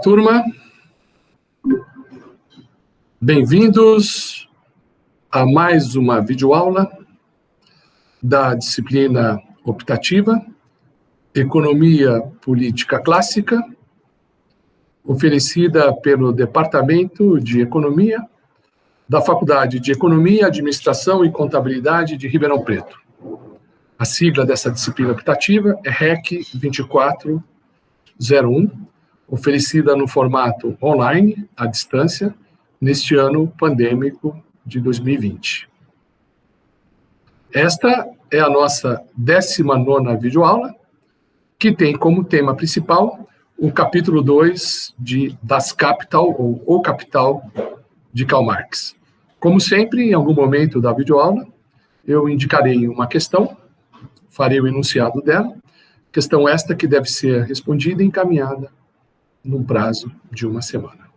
Turma, bem-vindos a mais uma videoaula da disciplina optativa Economia Política Clássica, oferecida pelo Departamento de Economia da Faculdade de Economia, Administração e Contabilidade de Ribeirão Preto. A sigla dessa disciplina optativa é REC 2401, oferecida no formato online, à distância, neste ano pandêmico de 2020. Esta é a nossa 19ª videoaula, que tem como tema principal o capítulo 2 de Das Kapital, ou O Capital, de Karl Marx. Como sempre, em algum momento da videoaula, eu indicarei uma questão, farei o enunciado dela, questão esta que deve ser respondida e encaminhada num prazo de uma semana.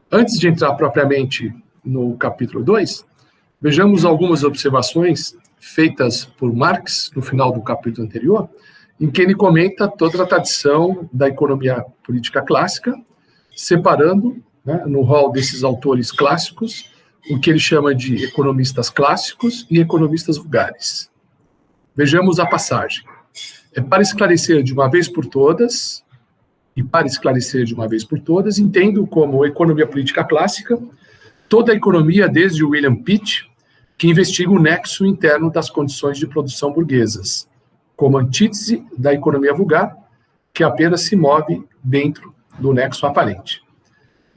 Antes de entrar propriamente no capítulo 2, vejamos algumas observações feitas por Marx no final do capítulo anterior, em que ele comenta toda a tradição da economia política clássica, separando, no rol desses autores clássicos, o que ele chama de economistas clássicos e economistas vulgares. Vejamos a passagem. Para esclarecer de uma vez por todas, entendo como economia política clássica toda a economia desde William Pitt, que investiga o nexo interno das condições de produção burguesas, como antítese da economia vulgar, que apenas se move dentro do nexo aparente.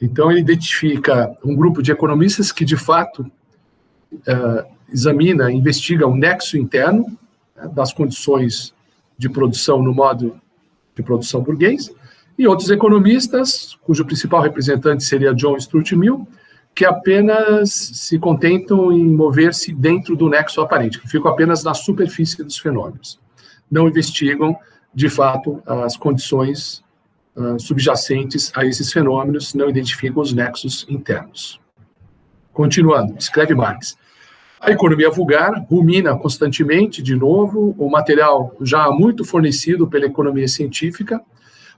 Então, ele identifica um grupo de economistas que, de fato, investiga o nexo interno das condições de produção no modo de produção burguês, e outros economistas, cujo principal representante seria John Stuart Mill, que apenas se contentam em mover-se dentro do nexo aparente, que ficam apenas na superfície dos fenômenos. Não investigam, de fato, as condições subjacentes a esses fenômenos, não identificam os nexos internos. Continuando, escreve Marx. A economia vulgar rumina constantemente, de novo, o material já muito fornecido pela economia científica,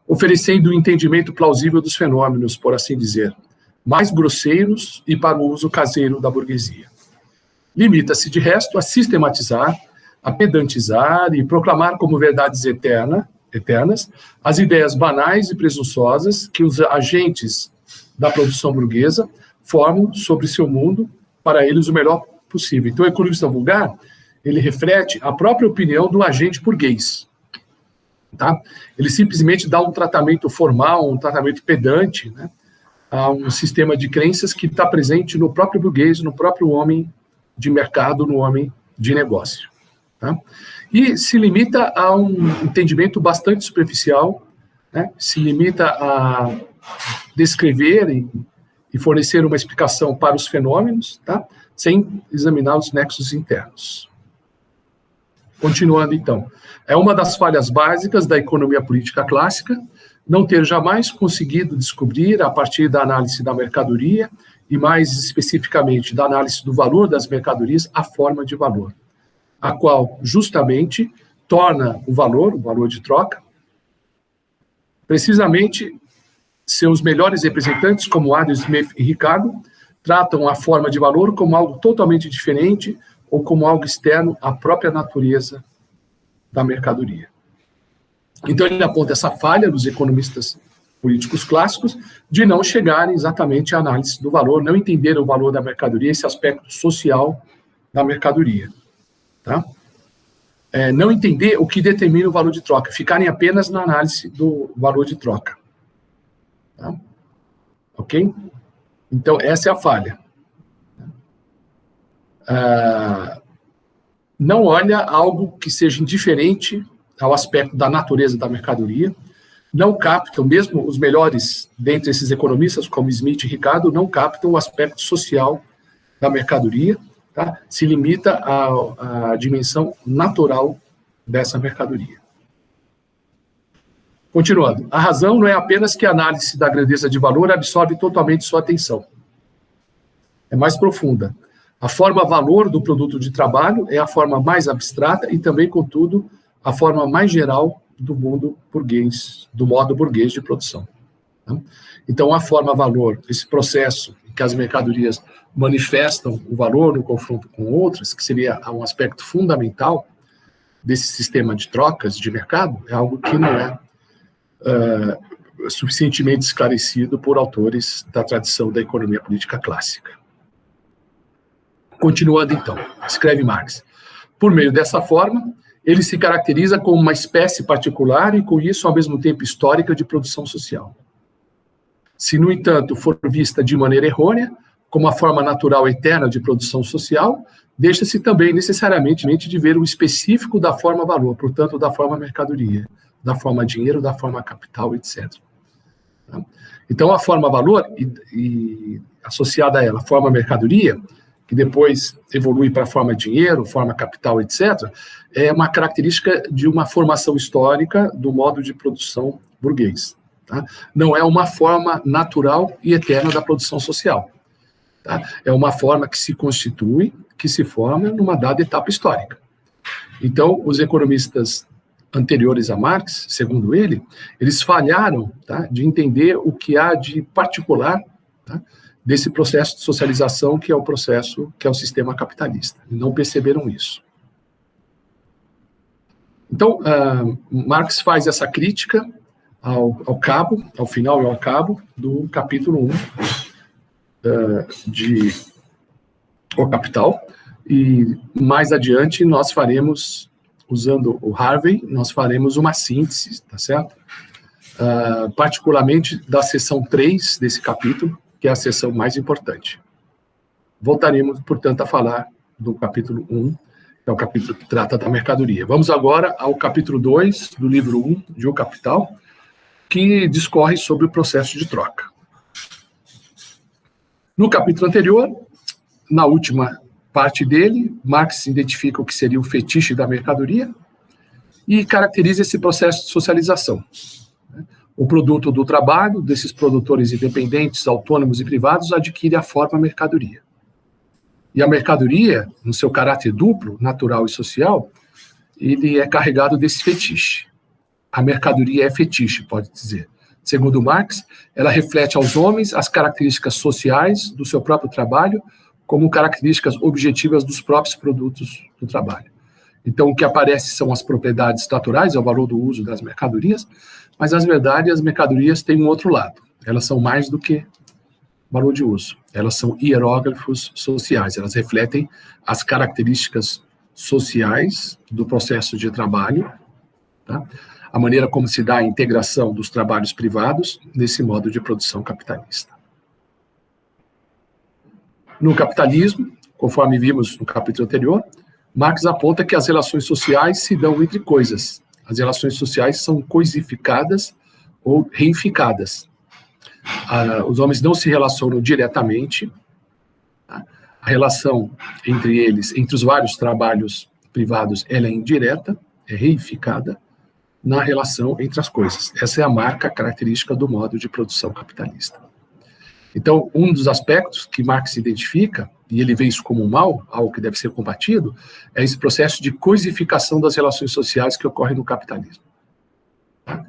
oferecendo um entendimento plausível dos fenômenos, por assim dizer, mais grosseiros e para o uso caseiro da burguesia. Limita-se, de resto, a sistematizar, a pedantizar e proclamar como verdades eternas as ideias banais e presunçosas que os agentes da produção burguesa formam sobre seu mundo, para eles o melhor possível. Então, o economista vulgar, ele reflete a própria opinião do agente burguês. Tá? Ele simplesmente dá um tratamento formal, um tratamento pedante, a um sistema de crenças que está presente no próprio burguês, no próprio homem de mercado, no homem de negócio. Tá? E se limita a um entendimento bastante superficial, se limita a descrever e fornecer uma explicação para os fenômenos, tá? Sem examinar os nexos internos. Continuando, então. É uma das falhas básicas da economia política clássica não ter jamais conseguido descobrir, a partir da análise da mercadoria, e mais especificamente da análise do valor das mercadorias, a forma de valor, a qual justamente torna o valor de troca, precisamente seus melhores representantes, como Adam Smith e Ricardo, tratam a forma de valor como algo totalmente diferente ou como algo externo à própria natureza da mercadoria. Então, ele aponta essa falha dos economistas políticos clássicos de não chegarem exatamente à análise do valor, não entenderem o valor da mercadoria, esse aspecto social da mercadoria. Tá? Não entender o que determina o valor de troca, ficarem apenas na análise do valor de troca. Tá? Ok? Então, essa é a falha. Não olha algo que seja indiferente ao aspecto da natureza da mercadoria, não captam, mesmo os melhores dentre esses economistas, como Smith e Ricardo, não captam o aspecto social da mercadoria, tá? Se limita à dimensão natural dessa mercadoria. Continuando, a razão não é apenas que a análise da grandeza de valor absorve totalmente sua atenção. É mais profunda. A forma valor do produto de trabalho é a forma mais abstrata e também, contudo, a forma mais geral do mundo burguês, do modo burguês de produção. Tá? Então, a forma-valor, esse processo em que as mercadorias manifestam o valor no confronto com outras, que seria um aspecto fundamental desse sistema de trocas de mercado, é algo que não é suficientemente esclarecido por autores da tradição da economia política clássica. Continuando, então, escreve Marx. Por meio dessa forma, ele se caracteriza como uma espécie particular e, com isso, ao mesmo tempo histórica de produção social. Se, no entanto, for vista de maneira errônea, como a forma natural eterna de produção social, deixa-se também necessariamente de ver o específico da forma valor, portanto, da forma mercadoria, da forma dinheiro, da forma capital, etc. Então, a forma valor e associada a ela, a forma mercadoria, que depois evolui para a forma dinheiro, forma capital, etc., é uma característica de uma formação histórica do modo de produção burguês. Tá? Não é uma forma natural e eterna da produção social. Tá? É uma forma que se constitui, que se forma numa dada etapa histórica. Então, os economistas anteriores a Marx, segundo ele, eles falharam, tá, de entender o que há de particular, tá, desse processo de socialização que é o processo, que é o sistema capitalista. Não perceberam isso. Então, Marx faz essa crítica ao final e ao cabo do capítulo 1 de O Capital, e mais adiante nós faremos, usando o Harvey, nós faremos uma síntese, tá certo? Particularmente da seção 3 desse capítulo, que é a seção mais importante. Voltaremos, portanto, a falar do capítulo 1, que é o capítulo que trata da mercadoria. Vamos agora ao capítulo 2 do livro 1 de O Capital, que discorre sobre o processo de troca. No capítulo anterior, na última parte dele, Marx identifica o que seria o fetiche da mercadoria e caracteriza esse processo de socialização. O produto do trabalho desses produtores independentes, autônomos e privados adquire a forma mercadoria. E a mercadoria, no seu caráter duplo, natural e social, ele é carregado desse fetiche. A mercadoria é fetiche, pode dizer. Segundo Marx, ela reflete aos homens as características sociais do seu próprio trabalho como características objetivas dos próprios produtos do trabalho. Então, o que aparece são as propriedades naturais, é o valor do uso das mercadorias, mas, na verdade, as mercadorias têm um outro lado. Elas são mais do que valor de uso. Elas são hieróglifos sociais, elas refletem as características sociais do processo de trabalho, tá? A maneira como se dá a integração dos trabalhos privados nesse modo de produção capitalista. No capitalismo, conforme vimos no capítulo anterior, Marx aponta que as relações sociais se dão entre coisas. As relações sociais são coisificadas ou reificadas. Os homens não se relacionam diretamente. A relação entre eles, entre os vários trabalhos privados, ela é indireta, é reificada na relação entre as coisas. Essa é a marca característica do modo de produção capitalista. Então, um dos aspectos que Marx identifica, e ele vê isso como um mal, algo que deve ser combatido, é esse processo de coisificação das relações sociais que ocorre no capitalismo. Tá?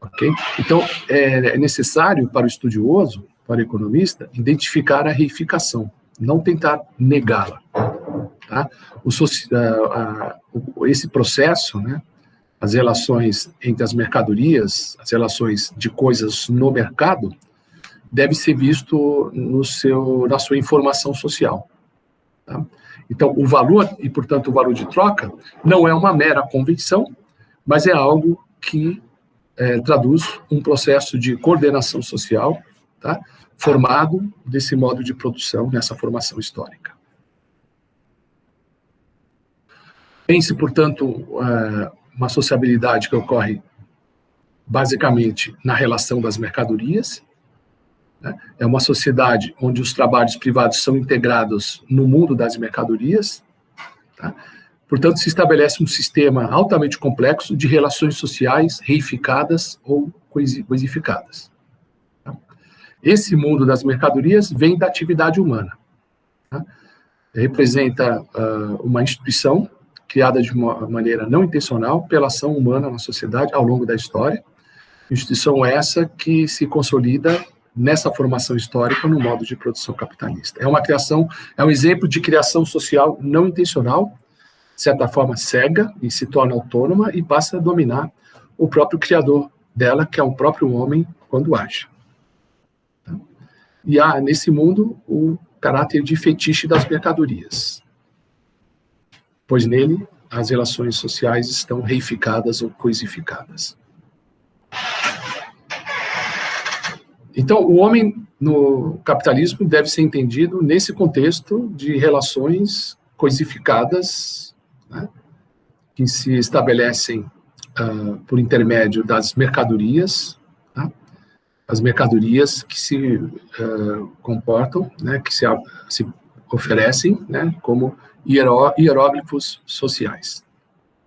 Okay? Então, é necessário para o estudioso, para o economista, identificar a reificação, não tentar negá-la. Tá? Esse processo, né, as relações entre as mercadorias, as relações de coisas no mercado, deve ser visto na sua informação social. Tá? Então, o valor, e portanto o valor de troca, não é uma mera convenção, mas é algo que traduz um processo de coordenação social, tá? Formado desse modo de produção, nessa formação histórica. Pense, portanto, uma sociabilidade que ocorre basicamente na relação das mercadorias. É uma sociedade onde os trabalhos privados são integrados no mundo das mercadorias. Tá? Portanto, se estabelece um sistema altamente complexo de relações sociais reificadas ou coisificadas. Tá? Esse mundo das mercadorias vem da atividade humana. Tá? Representa uma instituição criada de uma maneira não intencional pela ação humana na sociedade ao longo da história. Instituição essa que se consolida nessa formação histórica no modo de produção capitalista. É uma criação, é um exemplo de criação social não intencional, de certa forma cega, e se torna autônoma e passa a dominar o próprio criador dela, que é o próprio homem, quando age. E há, nesse mundo, o caráter de fetiche das mercadorias, pois nele as relações sociais estão reificadas ou coisificadas. Então, o homem no capitalismo deve ser entendido nesse contexto de relações coisificadas, né, que se estabelecem por intermédio das mercadorias, tá? As mercadorias que se comportam, né, que se oferecem, né, como hieróglifos sociais.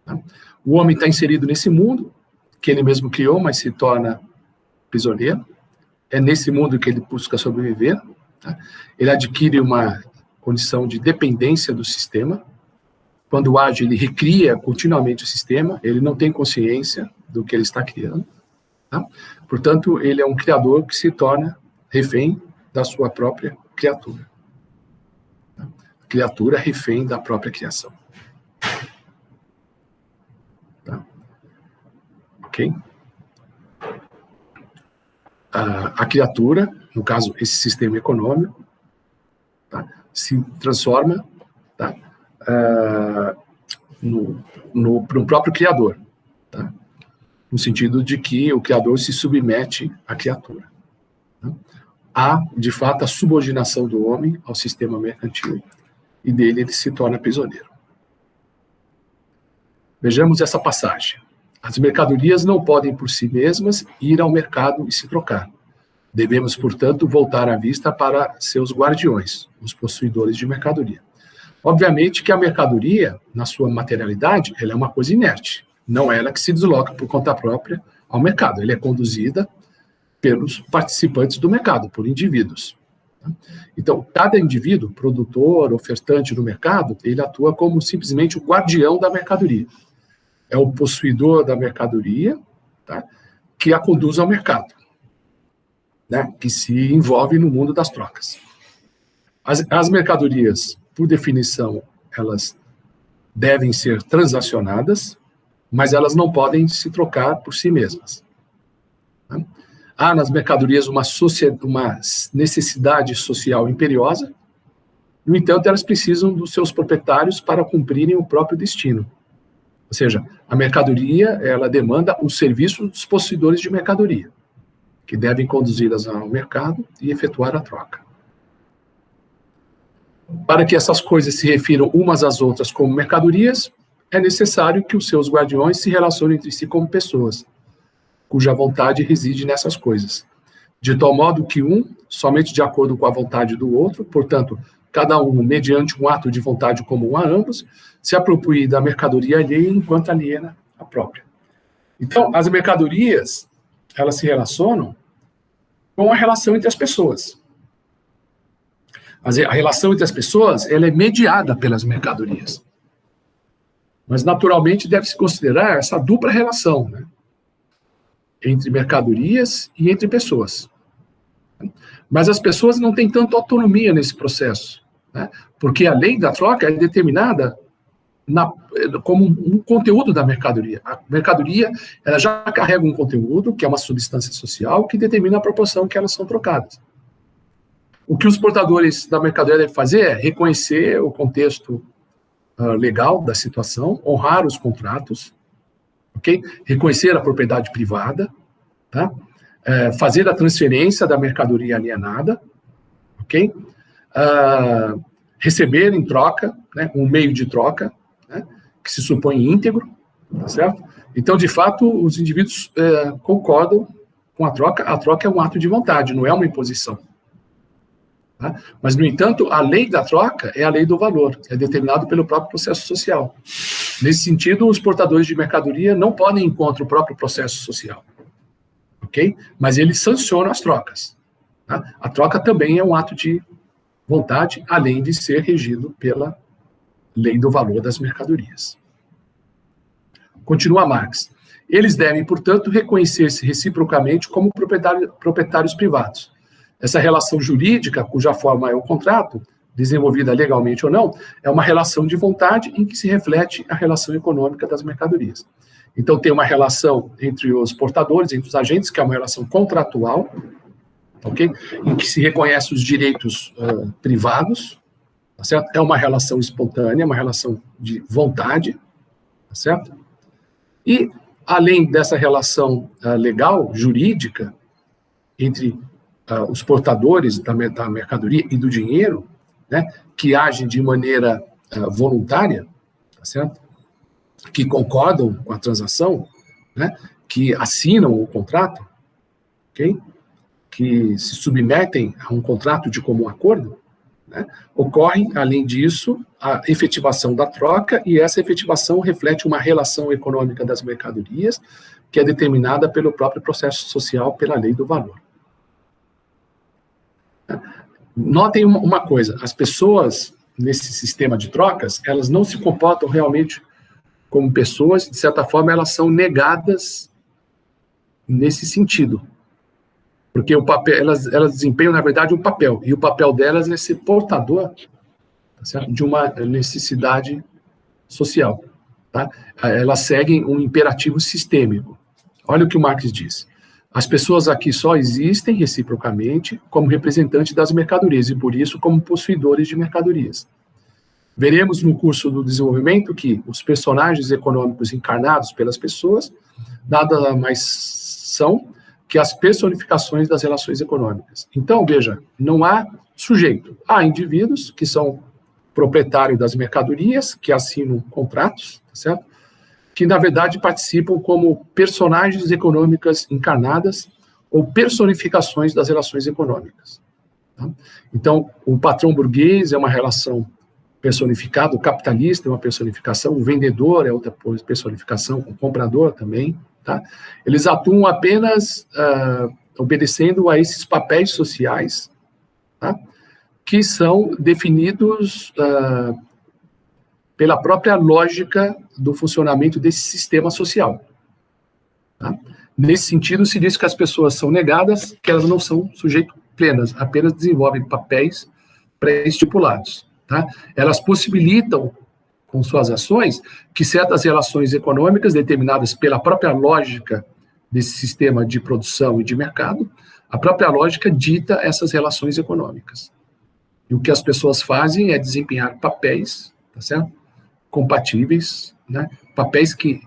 Tá? O homem está inserido nesse mundo, que ele mesmo criou, mas se torna prisioneiro. É nesse mundo que ele busca sobreviver. Tá? Ele adquire uma condição de dependência do sistema. Quando age, ele recria continuamente o sistema, ele não tem consciência do que ele está criando. Tá? Portanto, ele é um criador que se torna refém da sua própria criatura. Tá? Criatura refém da própria criação. Tá? Ok? A criatura, no caso, esse sistema econômico, tá, se transforma, tá, no próprio criador, tá, no sentido de que o criador se submete à criatura. Tá. Há, de fato, a subordinação do homem ao sistema mercantil e dele ele se torna prisioneiro. Vejamos essa passagem. As mercadorias não podem por si mesmas ir ao mercado e se trocar. Devemos, portanto, voltar a vista para seus guardiões, os possuidores de mercadoria. Obviamente que a mercadoria, na sua materialidade, ela é uma coisa inerte. Não é ela que se desloca por conta própria ao mercado. Ela é conduzida pelos participantes do mercado, por indivíduos. Então, cada indivíduo, produtor, ofertante do mercado, ele atua como simplesmente o guardião da mercadoria. É o possuidor da mercadoria, tá, que a conduz ao mercado, né, que se envolve no mundo das trocas. As mercadorias, por definição, elas devem ser transacionadas, mas elas não podem se trocar por si mesmas. Tá? Há nas mercadorias uma necessidade social imperiosa, no entanto, elas precisam dos seus proprietários para cumprirem o próprio destino. Ou seja, a mercadoria, ela demanda o serviço dos possuidores de mercadoria, que devem conduzi-las ao mercado e efetuar a troca. Para que essas coisas se refiram umas às outras como mercadorias, é necessário que os seus guardiões se relacionem entre si como pessoas, cuja vontade reside nessas coisas. De tal modo que somente de acordo com a vontade do outro, portanto, cada um, mediante um ato de vontade comum a ambos, se aproprie da mercadoria alheia enquanto aliena a própria. Então, as mercadorias, elas se relacionam com a relação entre as pessoas. A relação entre as pessoas, ela é mediada pelas mercadorias. Mas, naturalmente, deve-se considerar essa dupla relação, né, entre mercadorias e entre pessoas. Mas as pessoas não têm tanta autonomia nesse processo, né, porque a lei da troca é determinada como um conteúdo da mercadoria. A mercadoria, ela já carrega um conteúdo, que é uma substância social, que determina a proporção que elas são trocadas. O que os portadores da mercadoria devem fazer é reconhecer o contexto legal da situação, honrar os contratos, okay? Reconhecer a propriedade privada, tá? Fazer a transferência da mercadoria alienada, ok? Receber em troca, né, um meio de troca, né, que se supõe íntegro, tá certo? Então, de fato, os indivíduos concordam com a troca é um ato de vontade, não é uma imposição. Tá? Mas, no entanto, a lei da troca é a lei do valor, é determinado pelo próprio processo social. Nesse sentido, os portadores de mercadoria não podem ir contra o próprio processo social, ok? Mas eles sancionam as trocas. Tá? A troca também é um ato de vontade, além de ser regido pela lei do valor das mercadorias. Continua Marx. Eles devem, portanto, reconhecer-se reciprocamente como proprietários privados. Essa relação jurídica, cuja forma é o contrato, desenvolvida legalmente ou não, é uma relação de vontade em que se reflete a relação econômica das mercadorias. Então, tem uma relação entre os portadores, entre os agentes, que é uma relação contratual, ok? Em que se reconhece os direitos privados, tá certo? É uma relação espontânea, uma relação de vontade, tá certo? E, além dessa relação legal, jurídica, entre os portadores da mercadoria e do dinheiro, né, que agem de maneira voluntária, tá certo? Que concordam com a transação, né, que assinam o contrato, ok? Que se submetem a um contrato de comum acordo, né, ocorre, além disso, a efetivação da troca, e essa efetivação reflete uma relação econômica das mercadorias, que é determinada pelo próprio processo social, pela lei do valor. Notem uma coisa, as pessoas nesse sistema de trocas, elas não se comportam realmente como pessoas, de certa forma elas são negadas nesse sentido. Porque o papel, elas desempenham, na verdade, um papel, e o papel delas é ser portador, tá certo? De uma necessidade social. Tá? Elas seguem um imperativo sistêmico. Olha o que o Marx diz. As pessoas aqui só existem reciprocamente como representantes das mercadorias, e por isso como possuidores de mercadorias. Veremos no curso do desenvolvimento que os personagens econômicos encarnados pelas pessoas nada mais são que as personificações das relações econômicas. Então, veja, não há sujeito. Há indivíduos que são proprietários das mercadorias, que assinam contratos, tá certo? Que, na verdade, participam como personagens econômicas encarnadas ou personificações das relações econômicas. Tá? Então, o patrão burguês é uma relação personificada, o capitalista é uma personificação, o vendedor é outra personificação, o comprador também. Tá? Eles atuam apenas obedecendo a esses papéis sociais, tá? Que são definidos pela própria lógica do funcionamento desse sistema social. Tá? Nesse sentido, se diz que as pessoas são negadas, que elas não são sujeitos plenas, apenas desenvolvem papéis pré-estipulados. Tá? Elas possibilitam, com suas ações, que certas relações econômicas determinadas pela própria lógica desse sistema de produção e de mercado, a própria lógica dita essas relações econômicas. E o que as pessoas fazem é desempenhar papéis, tá certo? Compatíveis, né? Papéis que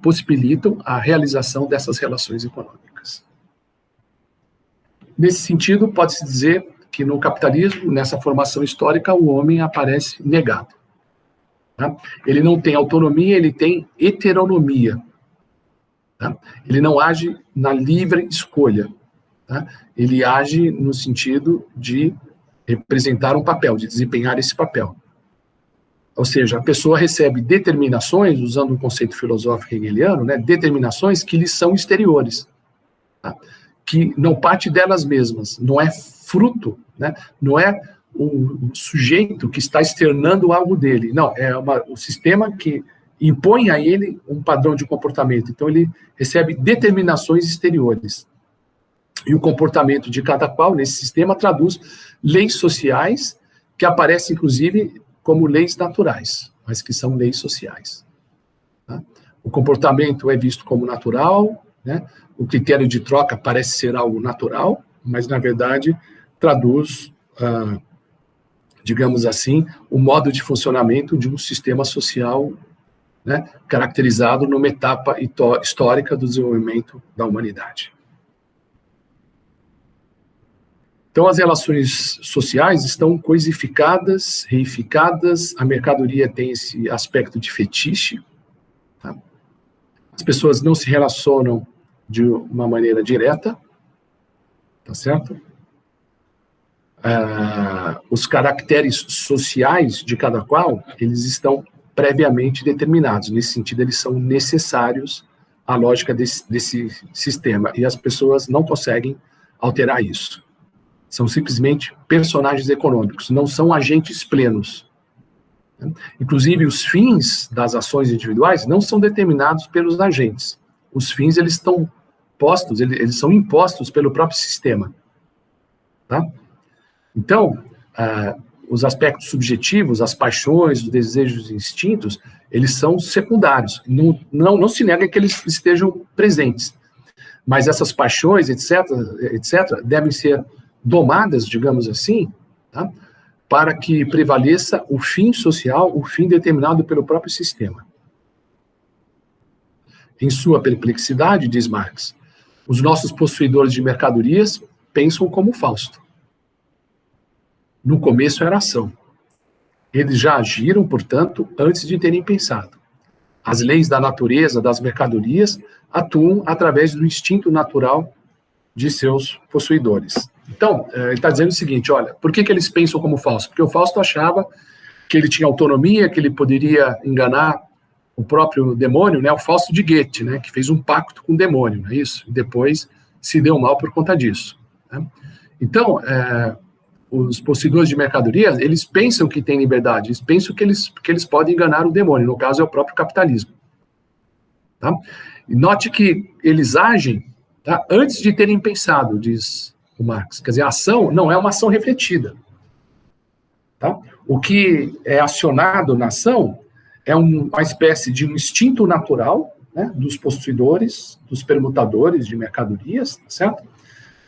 possibilitam a realização dessas relações econômicas. Nesse sentido, pode-se dizer que no capitalismo, nessa formação histórica, o homem aparece negado. Tá? Ele não tem autonomia, ele tem heteronomia. Tá? Ele não age na livre escolha. Tá? Ele age no sentido de representar um papel, de desempenhar esse papel. Ou seja, a pessoa recebe determinações, usando um conceito filosófico hegeliano, né, determinações que lhe são exteriores, tá? Que não parte delas mesmas, não é fruto, né, não é o sujeito que está externando algo dele, não, é o sistema que impõe a ele um padrão de comportamento, então ele recebe determinações exteriores. E o comportamento de cada qual, nesse sistema, traduz leis sociais, que aparecem, inclusive, como leis naturais, mas que são leis sociais. Tá? O comportamento é visto como natural, né? O critério de troca parece ser algo natural, mas, na verdade, traduz, digamos assim, o modo de funcionamento de um sistema social, né, caracterizado numa etapa histórica do desenvolvimento da humanidade. Então, as relações sociais estão coisificadas, reificadas, a mercadoria tem esse aspecto de fetiche. Tá? As pessoas não se relacionam de uma maneira direta, tá certo? Os caracteres sociais de cada qual, eles estão previamente determinados. Nesse sentido, eles são necessários à lógica desse sistema, e as pessoas não conseguem alterar isso. São simplesmente personagens econômicos, não são agentes plenos. né? Inclusive, os fins das ações individuais não são determinados pelos agentes. Os fins, eles estão postos, eles são impostos pelo próprio sistema. Tá? Então, os aspectos subjetivos, as paixões, os desejos e instintos, eles são secundários. Não se nega que eles estejam presentes. Mas essas paixões, etc., devem ser domadas, digamos assim, tá? Para que prevaleça o fim social, o fim determinado pelo próprio sistema. Em sua perplexidade, diz Marx, os nossos possuidores de mercadorias pensam como Fausto. No começo era ação. Eles já agiram, portanto, antes de terem pensado. As leis da natureza das mercadorias atuam através do instinto natural de seus possuidores. Então, ele está dizendo o seguinte, olha, por que eles pensam como Fausto? Porque o Fausto achava que ele tinha autonomia, que ele poderia enganar o próprio demônio, né, o Fausto de Goethe, né, que fez um pacto com o demônio, não é isso? E depois se deu mal por conta disso. Né? Então, os possuidores de mercadorias, eles pensam que têm liberdade, eles pensam que eles podem enganar o demônio, no caso é o próprio capitalismo. Tá? E note que eles agem, tá, antes de terem pensado, diz o Marx. Quer dizer, a ação não é uma ação refletida. Tá? O que é acionado na ação é uma espécie de um instinto natural, né, dos possuidores, dos permutadores de mercadorias, tá certo?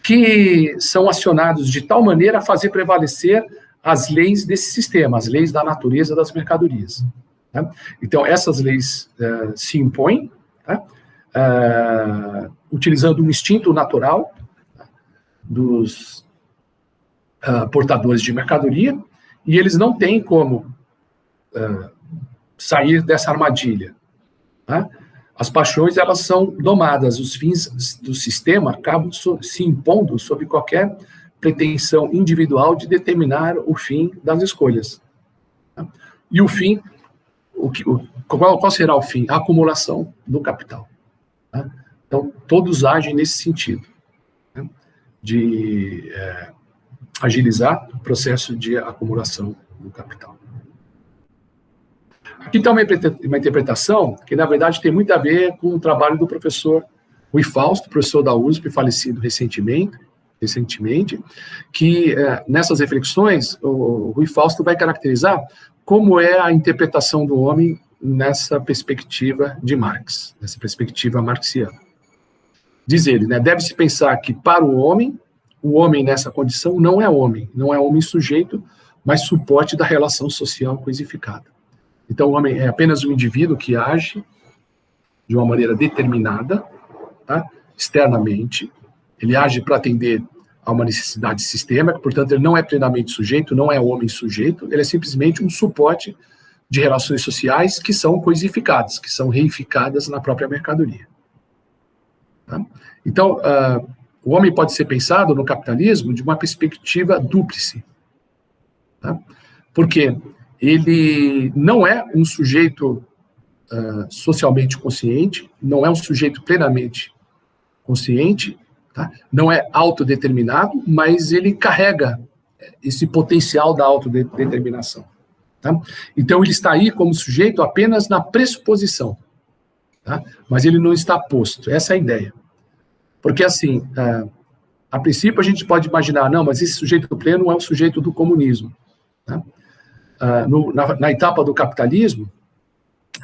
Que são acionados de tal maneira a fazer prevalecer as leis desse sistema, as leis da natureza das mercadorias. Tá? Então, essas leis se impõem, tá? Utilizando um instinto natural, tá, dos portadores de mercadoria, e eles não têm como sair dessa armadilha. Tá? As paixões, elas são domadas, os fins do sistema acabam se impondo sob qualquer pretensão individual de determinar o fim das escolhas. Tá? E o fim, qual será o fim? A acumulação do capital. Tá? Então, todos agem nesse sentido, né, de agilizar o processo de acumulação do capital. Aqui está uma interpretação que, na verdade, tem muito a ver com o trabalho do professor Rui Fausto, professor da USP, falecido recentemente, que nessas reflexões, o Rui Fausto vai caracterizar como é a interpretação do homem nessa perspectiva de Marx, nessa perspectiva marxiana. Diz ele, né, deve-se pensar que, para o homem nessa condição não é homem sujeito, mas suporte da relação social coisificada. Então, o homem é apenas um indivíduo que age de uma maneira determinada, tá, externamente. Ele age para atender a uma necessidade sistêmica, portanto, ele não é plenamente sujeito, não é homem sujeito, ele é simplesmente um suporte de relações sociais que são coisificadas, que são reificadas na própria mercadoria. Tá? Então, o homem pode ser pensado no capitalismo de uma perspectiva dúplice. Tá? Porque ele não é um sujeito socialmente consciente, não é um sujeito plenamente consciente, tá? Não é autodeterminado, mas ele carrega esse potencial da autodeterminação. Tá? Então, ele está aí como sujeito apenas na pressuposição, tá? Mas ele não está posto, essa é a ideia. Porque, assim, a princípio a gente pode imaginar, não, mas esse sujeito pleno é o sujeito do comunismo. Tá? Na etapa do capitalismo,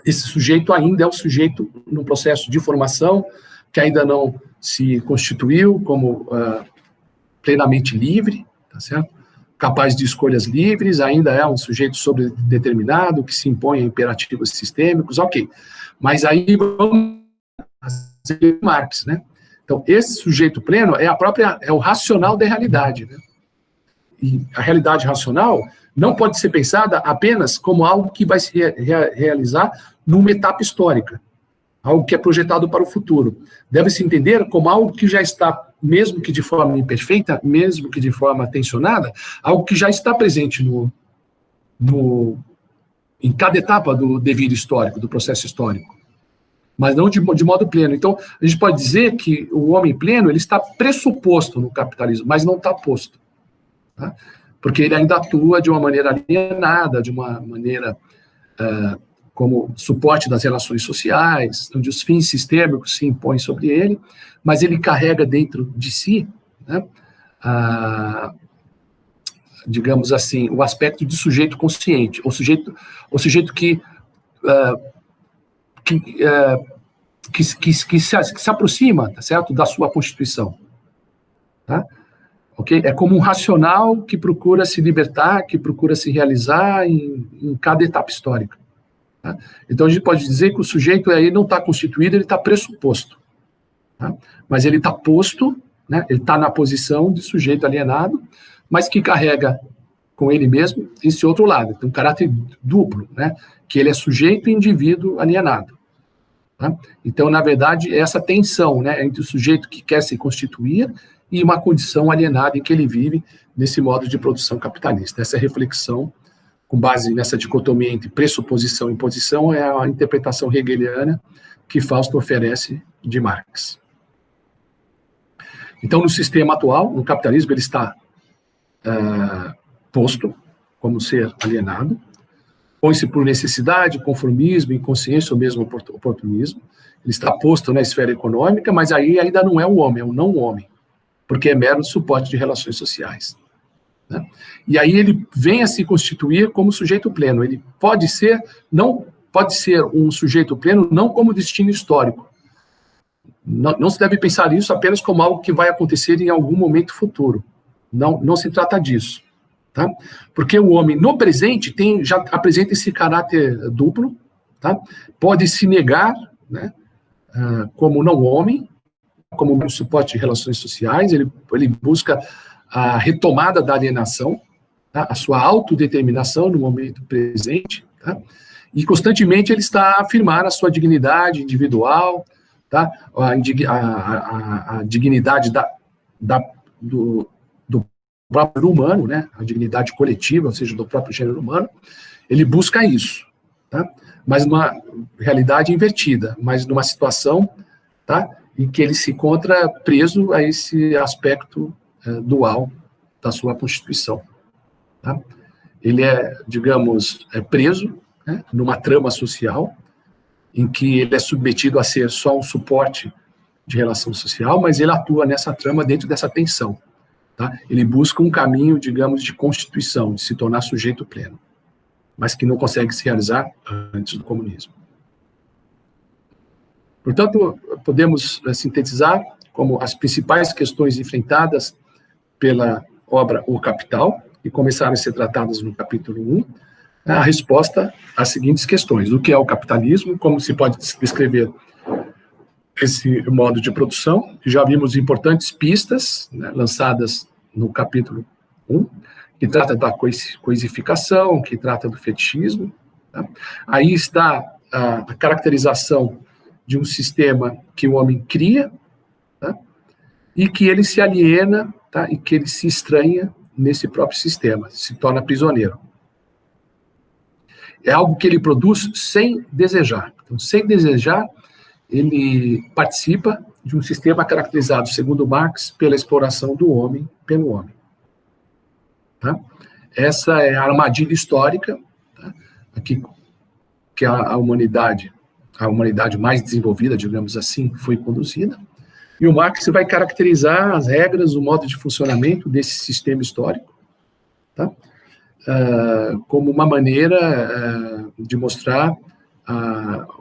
esse sujeito ainda é o sujeito num processo de formação que ainda não se constituiu como plenamente livre, tá certo? Capaz de escolhas livres, ainda é um sujeito sobredeterminado, que se impõe a imperativos sistêmicos, ok. Mas aí vamos fazer Marx, né? Então, esse sujeito pleno é o racional da realidade, né? E a realidade racional não pode ser pensada apenas como algo que vai se realizar numa etapa histórica, algo que é projetado para o futuro. Deve-se entender como algo que já está, mesmo que de forma imperfeita, mesmo que de forma tensionada, algo que já está presente em cada etapa do devir histórico, do processo histórico, mas não de modo pleno. Então, a gente pode dizer que o homem pleno ele está pressuposto no capitalismo, mas não está posto. Tá? Porque ele ainda atua de uma maneira alienada, de uma maneira como suporte das relações sociais, onde os fins sistêmicos se impõem sobre ele, mas ele carrega dentro de si, né, digamos assim, o aspecto de sujeito consciente, o sujeito que se aproxima, tá certo, da sua constituição, tá? Okay? É como um racional que procura se libertar, que procura se realizar em cada etapa histórica. Tá? Então, a gente pode dizer que o sujeito aí não está constituído, ele está pressuposto. Tá? Mas ele está posto, né? Ele está na posição de sujeito alienado, mas que carrega com ele mesmo esse outro lado. Tem um caráter duplo, né? Que ele é sujeito e indivíduo alienado. Tá? Então, na verdade, essa tensão, né, entre o sujeito que quer se constituir e uma condição alienada em que ele vive nesse modo de produção capitalista. Essa reflexão, com base nessa dicotomia entre pressuposição e imposição, é a interpretação hegeliana que Fausto oferece de Marx. Então, no sistema atual, no capitalismo, ele está posto como ser alienado, põe-se por necessidade, conformismo, inconsciência ou mesmo oportunismo. Ele está posto na esfera econômica, mas aí ainda não é o homem, é o não-homem, porque é mero suporte de relações sociais. Né? E aí ele vem a se constituir como sujeito pleno. Ele pode ser um sujeito pleno não como destino histórico. Não se deve pensar isso apenas como algo que vai acontecer em algum momento futuro. Não se trata disso. Tá? Porque o homem, no presente, já apresenta esse caráter duplo, tá? Pode se negar, né, como não-homem, como um suporte de relações sociais, ele busca a retomada da alienação, tá? A sua autodeterminação no momento presente, tá? E constantemente ele está a afirmar a sua dignidade individual, tá? A dignidade do próprio humano, né? A dignidade coletiva, ou seja, do próprio gênero humano, ele busca isso, tá? Mas numa realidade invertida, mas numa situação, tá, em que ele se encontra preso a esse aspecto dual da sua Constituição. Tá? Ele é, digamos, preso, né, numa trama social, em que ele é submetido a ser só um suporte de relação social, mas ele atua nessa trama dentro dessa tensão. Tá? Ele busca um caminho, digamos, de constituição, de se tornar sujeito pleno, mas que não consegue se realizar antes do comunismo. Portanto, podemos sintetizar como as principais questões enfrentadas pela obra O Capital, que começaram a ser tratadas no capítulo 1, a resposta às seguintes questões. O que é o capitalismo? Como se pode descrever esse modo de produção? Já vimos importantes pistas, né, lançadas no capítulo 1, que trata da coisificação, que trata do fetichismo. Tá? Aí está a caracterização de um sistema que o homem cria, tá? E que ele se aliena, tá? E que ele se estranha nesse próprio sistema, se torna prisioneiro. É algo que ele produz sem desejar. Então, sem desejar, ele participa de um sistema caracterizado, segundo Marx, pela exploração do homem pelo homem. Tá? Essa é a armadilha histórica, tá? Aqui, que a humanidade mais desenvolvida, digamos assim, foi conduzida. E o Marx vai caracterizar as regras, o modo de funcionamento desse sistema histórico, tá? Como uma maneira de mostrar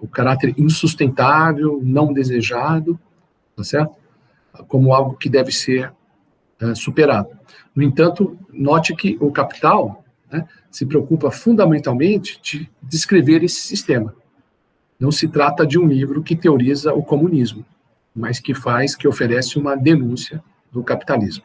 o caráter insustentável, não desejado, tá certo? Como algo que deve ser superado. No entanto, note que o Capital, né, se preocupa fundamentalmente de descrever esse sistema. Não se trata de um livro que teoriza o comunismo, mas que oferece uma denúncia do capitalismo.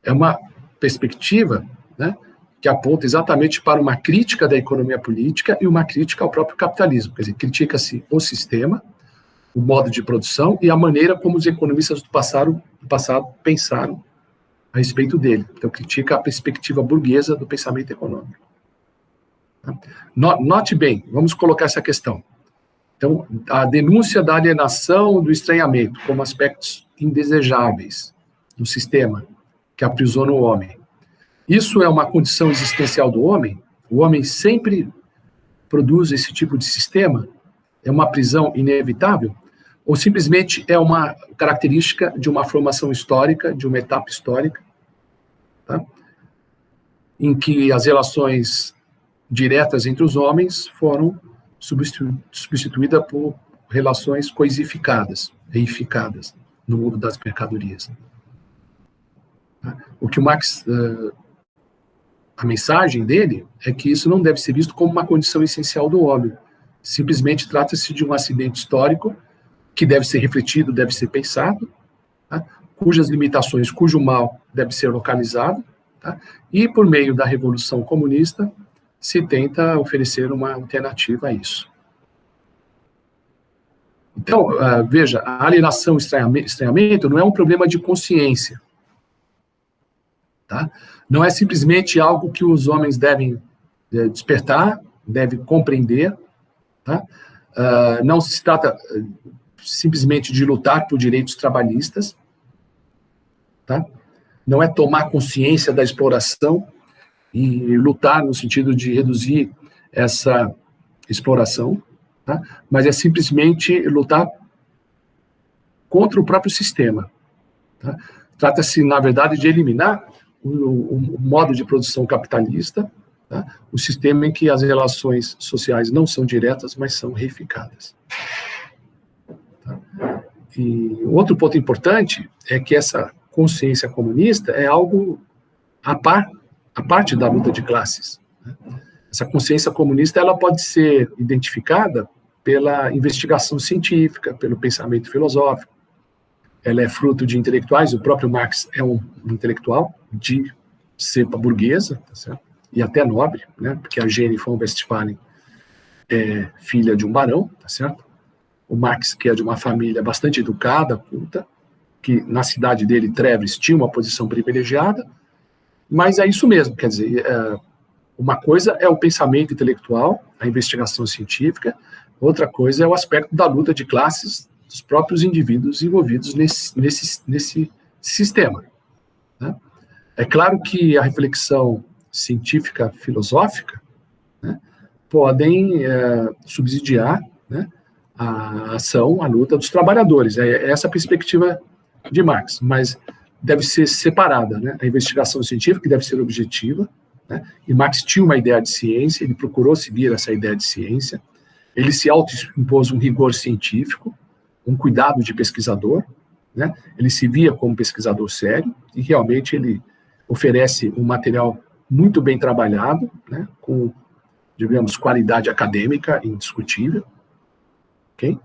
É uma perspectiva, né, que aponta exatamente para uma crítica da economia política e uma crítica ao próprio capitalismo. Quer dizer, critica-se o sistema, o modo de produção e a maneira como os economistas do passado pensaram a respeito dele. Então, critica a perspectiva burguesa do pensamento econômico. Note bem, vamos colocar essa questão. Então, a denúncia da alienação, do estranhamento, como aspectos indesejáveis do sistema que aprisiona o homem. Isso é uma condição existencial do homem? O homem sempre produz esse tipo de sistema? É uma prisão inevitável? Ou simplesmente é uma característica de uma formação histórica, de uma etapa histórica, tá? Em que as relações diretas entre os homens foram substituídas por relações coisificadas, reificadas no mundo das mercadorias. O que o Marx, a mensagem dele é que isso não deve ser visto como uma condição essencial do homem. Simplesmente trata-se de um acidente histórico que deve ser refletido, deve ser pensado, tá? Cujas limitações, cujo mal deve ser localizado, tá? E por meio da Revolução Comunista se tenta oferecer uma alternativa a isso. Então, veja, a alienação e estranhamento não é um problema de consciência, tá? Não é simplesmente algo que os homens devem despertar, devem compreender, tá? Não se trata simplesmente de lutar por direitos trabalhistas, tá? Não é tomar consciência da exploração e lutar no sentido de reduzir essa exploração, tá? Mas é simplesmente lutar contra o próprio sistema, tá? Trata-se, na verdade, de eliminar o modo de produção capitalista, tá? O sistema em que as relações sociais não são diretas, mas são reificadas. Tá? E outro ponto importante é que essa consciência comunista é algo à parte da luta de classes, né? Essa consciência comunista ela pode ser identificada pela investigação científica, pelo pensamento filosófico. Ela é fruto de intelectuais, o próprio Marx é um intelectual de cepa burguesa, tá certo? E até nobre, né? Porque a Jenny von Westphalen é filha de um barão, tá certo? O Marx, que é de uma família bastante educada, culta, que na cidade dele, Trèves, tinha uma posição privilegiada, mas é isso mesmo, quer dizer, uma coisa é o pensamento intelectual, a investigação científica, outra coisa é o aspecto da luta de classes dos próprios indivíduos envolvidos nesse sistema, né? É claro que a reflexão científica filosófica, né, podem subsidiar, né, a ação, a luta dos trabalhadores. É essa a perspectiva de Marx, mas deve ser separada, né? A investigação científica que deve ser objetiva, né? E Marx tinha uma ideia de ciência, ele procurou seguir essa ideia de ciência, ele se autoimpôs um rigor científico, um cuidado de pesquisador, né? Ele se via como pesquisador sério e realmente ele oferece um material muito bem trabalhado, né? Com, digamos, qualidade acadêmica indiscutível, ok?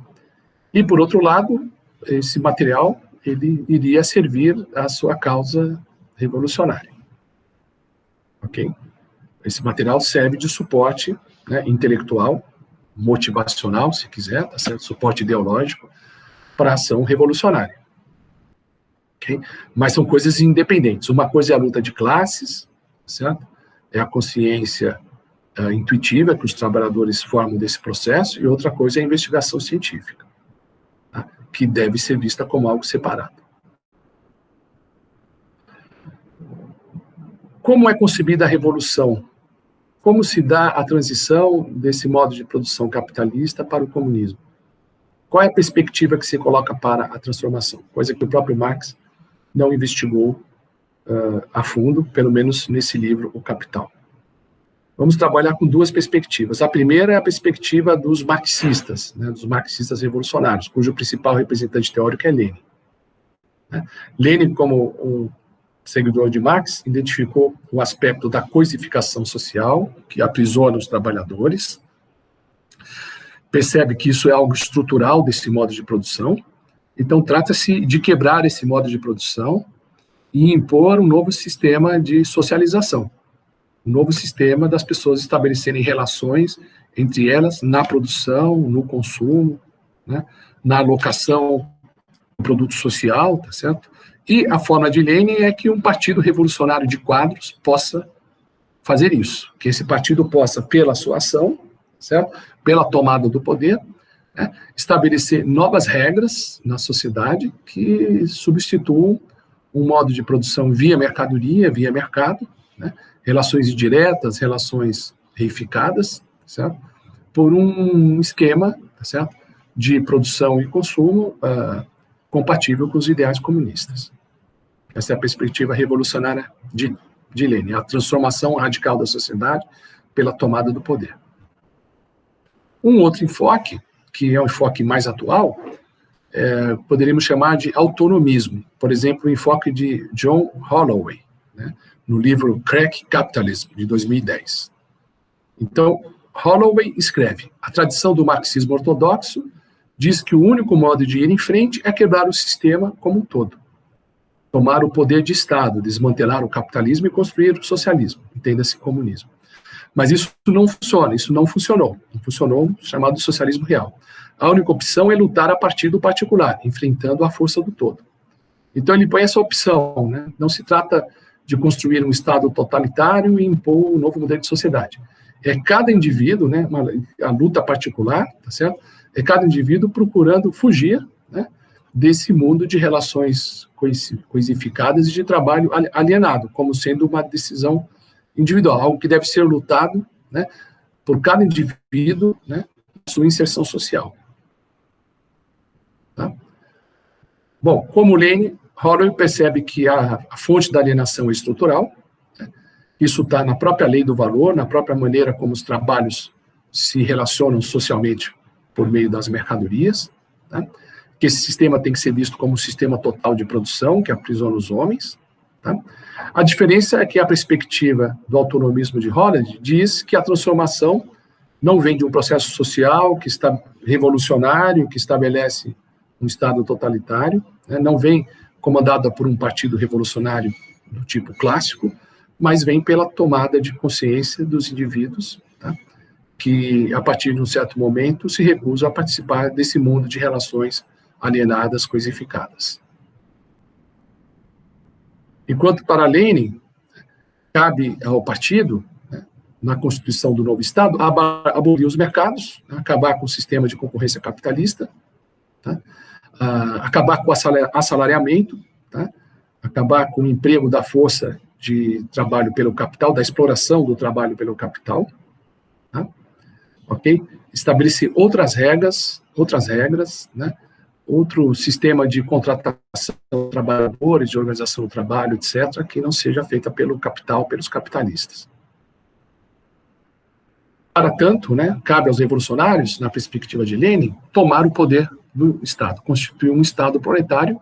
E, por outro lado, esse material ele iria servir à sua causa revolucionária, ok? Esse material serve de suporte, né, intelectual, motivacional, se quiser, tá certo? Suporte ideológico para a ação revolucionária, ok? Mas são coisas independentes. Uma coisa é a luta de classes, certo? É a consciência intuitiva que os trabalhadores formam desse processo, e outra coisa é a investigação científica, tá? Que deve ser vista como algo separado. Como é concebida a revolução? Como se dá a transição desse modo de produção capitalista para o comunismo? Qual é a perspectiva que se coloca para a transformação? Coisa que o próprio Marx não investigou a fundo, pelo menos nesse livro, O Capital. Vamos trabalhar com duas perspectivas. A primeira é a perspectiva dos marxistas, né, dos marxistas revolucionários, cujo principal representante teórico é Lenin. Lenin, como um seguidor de Marx, identificou o aspecto da coisificação social, que aprisiona os trabalhadores, percebe que isso é algo estrutural desse modo de produção, então trata-se de quebrar esse modo de produção e impor um novo sistema de socialização, um novo sistema das pessoas estabelecerem relações entre elas na produção, no consumo, né, na alocação do produto social, tá certo? E a forma de Lenin é que um partido revolucionário de quadros possa fazer isso, que esse partido possa, pela sua ação, certo? Pela tomada do poder, né, estabelecer novas regras na sociedade que substituam um modo de produção via mercadoria, via mercado, né, relações indiretas, relações reificadas, certo? Por um esquema, tá certo? De produção e consumo compatível com os ideais comunistas. Essa é a perspectiva revolucionária de Lenin, a transformação radical da sociedade pela tomada do poder. Um outro enfoque, que é um enfoque mais atual, poderíamos chamar de autonomismo. Por exemplo, o enfoque de John Holloway, né, no livro Crack Capitalism, de 2010. Então, Holloway escreve: a tradição do marxismo ortodoxo diz que o único modo de ir em frente é quebrar o sistema como um todo. Tomar o poder de Estado, desmantelar o capitalismo e construir o socialismo, entenda-se comunismo. Mas isso não funciona, isso não funcionou. Não funcionou o chamado socialismo real. A única opção é lutar a partir do particular, enfrentando a força do todo. Então ele põe essa opção, né? Não se trata de construir um Estado totalitário e impor um novo modelo de sociedade. É cada indivíduo, né, a luta particular, tá certo? É cada indivíduo procurando fugir, né, desse mundo de relações coisificadas e de trabalho alienado, como sendo uma decisão individual, algo que deve ser lutado, né, por cada indivíduo, né, sua inserção social. Tá? Bom, como Lenin, Holloway percebe que a fonte da alienação é estrutural, né, isso está na própria lei do valor, na própria maneira como os trabalhos se relacionam socialmente por meio das mercadorias, tá? Que esse sistema tem que ser visto como um sistema total de produção, que aprisiona os homens. Tá? A diferença é que a perspectiva do autonomismo de Holloway diz que a transformação não vem de um processo social que está revolucionário, que estabelece um Estado totalitário, né? Não vem comandada por um partido revolucionário do tipo clássico, mas vem pela tomada de consciência dos indivíduos, tá? Que, a partir de um certo momento, se recusam a participar desse mundo de relações alienadas, coisificadas. Enquanto para Lenin, cabe ao partido, né, na constituição do novo Estado, abolir os mercados, né, acabar com o sistema de concorrência capitalista, tá, acabar com o assalariamento, tá, acabar com o emprego da força de trabalho pelo capital, da exploração do trabalho pelo capital, tá, ok? Estabelecer outras regras, né, outro sistema de contratação de trabalhadores, de organização do trabalho, etc., que não seja feita pelo capital, pelos capitalistas. Para tanto, né, cabe aos revolucionários, na perspectiva de Lenin, tomar o poder do Estado, constituir um Estado proletário,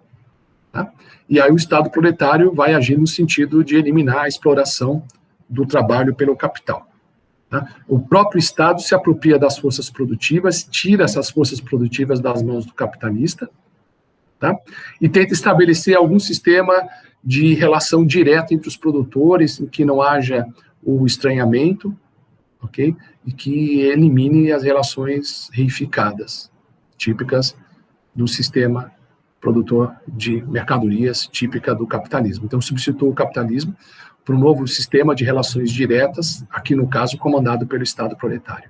tá? E aí o Estado proletário vai agir no sentido de eliminar a exploração do trabalho pelo capital. Tá? O próprio Estado se apropria das forças produtivas, tira essas forças produtivas das mãos do capitalista, tá? E tenta estabelecer algum sistema de relação direta entre os produtores, em que não haja o estranhamento, ok? E que elimine as relações reificadas, típicas do sistema produtor de mercadorias, típica do capitalismo. Então, substitua o capitalismo por um novo sistema de relações diretas, aqui no caso comandado pelo Estado proletário.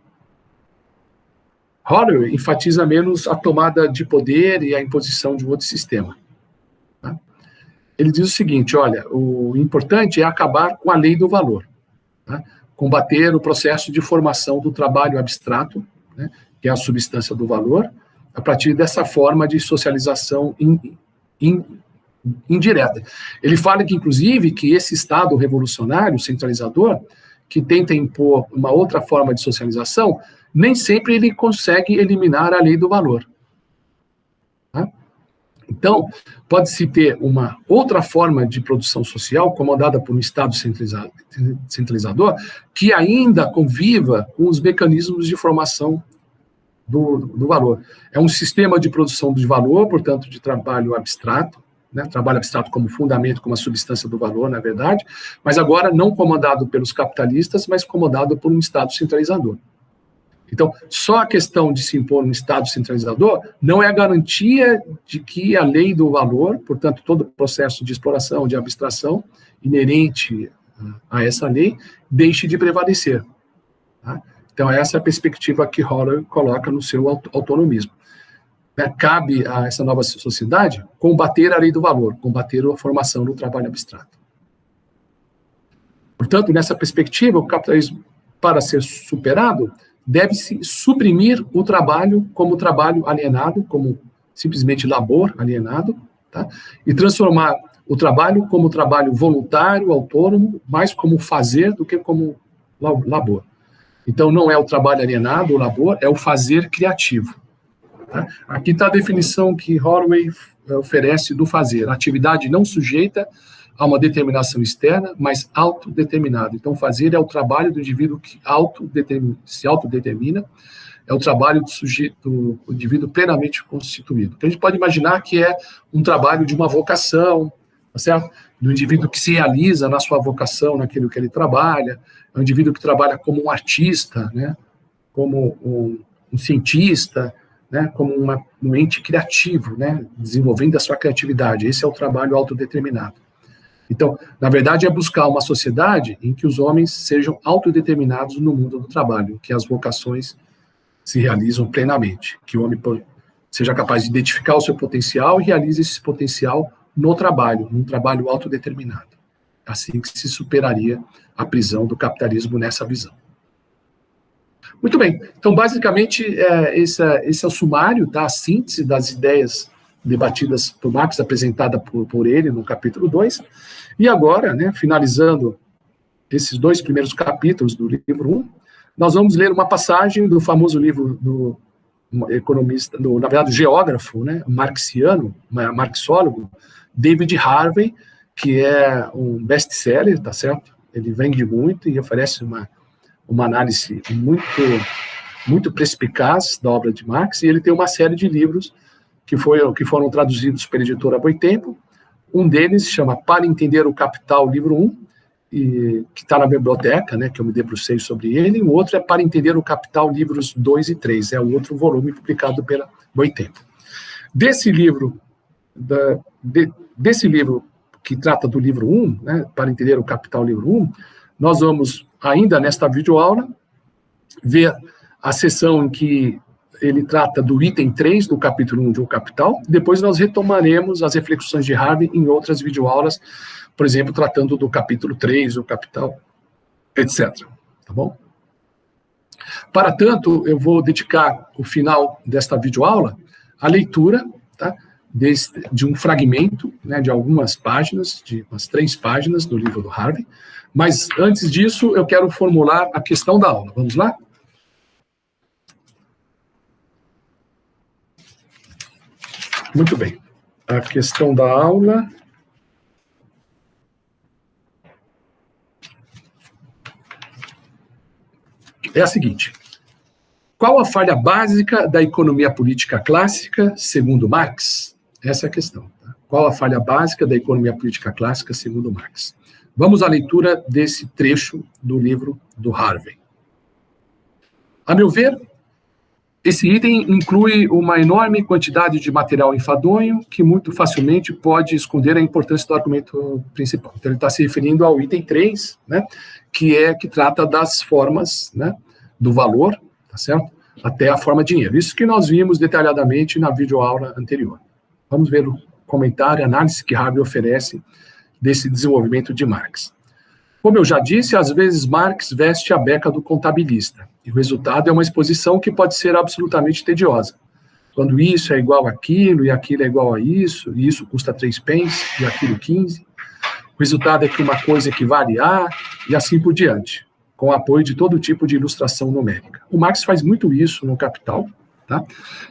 Holloway enfatiza menos a tomada de poder e a imposição de um outro sistema. Tá? Ele diz o seguinte, olha, o importante é acabar com a lei do valor, tá? Combater o processo de formação do trabalho abstrato, né, que é a substância do valor, a partir dessa forma de socialização indireta. Ele fala que, inclusive, que esse Estado revolucionário, centralizador, que tenta impor uma outra forma de socialização, nem sempre ele consegue eliminar a lei do valor. Tá? Então, pode-se ter uma outra forma de produção social, comandada por um Estado centralizador, que ainda conviva com os mecanismos de formação do valor. É um sistema de produção de valor, portanto, de trabalho abstrato, né, trabalho abstrato como fundamento, como a substância do valor, na verdade, mas agora não comandado pelos capitalistas, mas comandado por um Estado centralizador. Então, só a questão de se impor um Estado centralizador não é a garantia de que a lei do valor, portanto, todo o processo de exploração, de abstração inerente a essa lei, deixe de prevalecer. Tá? Então, essa é a perspectiva que Holloway coloca no seu autonomismo. Cabe a essa nova sociedade combater a lei do valor, combater a formação do trabalho abstrato. Portanto, nessa perspectiva, o capitalismo, para ser superado, deve-se suprimir o trabalho como trabalho alienado, como simplesmente labor alienado, tá? E transformar o trabalho como trabalho voluntário, autônomo, mais como fazer do que como labor. Então, não é o trabalho alienado, o labor, é o fazer criativo. Tá? Aqui está a definição que Holloway oferece do fazer. Atividade não sujeita a uma determinação externa, mas autodeterminada. Então, fazer é o trabalho do indivíduo que se autodetermina, é o trabalho do indivíduo plenamente constituído. Então, a gente pode imaginar que é um trabalho de uma vocação, tá certo? Do indivíduo que se realiza na sua vocação, naquilo que ele trabalha, é um indivíduo que trabalha como um artista, né? Como um cientista, né? Como um ente criativo, né? Desenvolvendo a sua criatividade. Esse é o trabalho autodeterminado. Então, na verdade, é buscar uma sociedade em que os homens sejam autodeterminados no mundo do trabalho, que as vocações se realizam plenamente, que o homem seja capaz de identificar o seu potencial e realize esse potencial no trabalho, num trabalho autodeterminado. Assim que se superaria a prisão do capitalismo nessa visão. Muito bem, então basicamente esse é o sumário, tá? A síntese das ideias debatidas por Marx, apresentada por ele no capítulo 2, e agora, né, finalizando esses 2 primeiros capítulos do livro 1, nós vamos ler uma passagem do famoso livro do economista, na verdade, geógrafo, né, marxiano, marxólogo, David Harvey, que é um best-seller, tá certo? Ele vende muito e oferece uma análise muito perspicaz da obra de Marx, e ele tem uma série de livros que foram traduzidos pela editora Boitempo. Um deles chama Para Entender o Capital, livro 1, que está na biblioteca, né, que eu me debrucei sobre ele, e o outro é Para Entender o Capital, livros 2 e 3, é o outro volume publicado pela Boitempo. Desse livro que trata do livro 1, né, Para Entender o Capital, livro 1, nós vamos, ainda nesta videoaula, ver a sessão em que ele trata do item 3 do capítulo 1 de O Capital. Depois nós retomaremos as reflexões de Harvey em outras videoaulas, por exemplo, tratando do capítulo 3, O Capital, etc. Tá bom? Para tanto, eu vou dedicar o final desta videoaula à leitura, tá, de um fragmento, né, de algumas páginas, de umas 3 páginas do livro do Harvey. Mas, antes disso, eu quero formular a questão da aula. Vamos lá? Muito bem. A questão da aula é a seguinte: qual a falha básica da economia política clássica, segundo Marx? Essa é a questão. Tá? Qual a falha básica da economia política clássica, segundo Marx? Vamos à leitura desse trecho do livro do Harvey. A meu ver, esse item inclui uma enorme quantidade de material enfadonho que muito facilmente pode esconder a importância do argumento principal. Então, ele está se referindo ao item 3, né, que trata das formas, né, do valor, tá certo? Até a forma dinheiro. Isso que nós vimos detalhadamente na videoaula anterior. Vamos ver o comentário, a análise que Harvey oferece desse desenvolvimento de Marx. Como eu já disse, às vezes Marx veste a beca do contabilista, e o resultado é uma exposição que pode ser absolutamente tediosa. Quando isso é igual àquilo, e aquilo é igual a isso, e isso custa 3 pence, e aquilo 15, o resultado é que uma coisa equivale a, e assim por diante, com o apoio de todo tipo de ilustração numérica. O Marx faz muito isso no Capital, tá?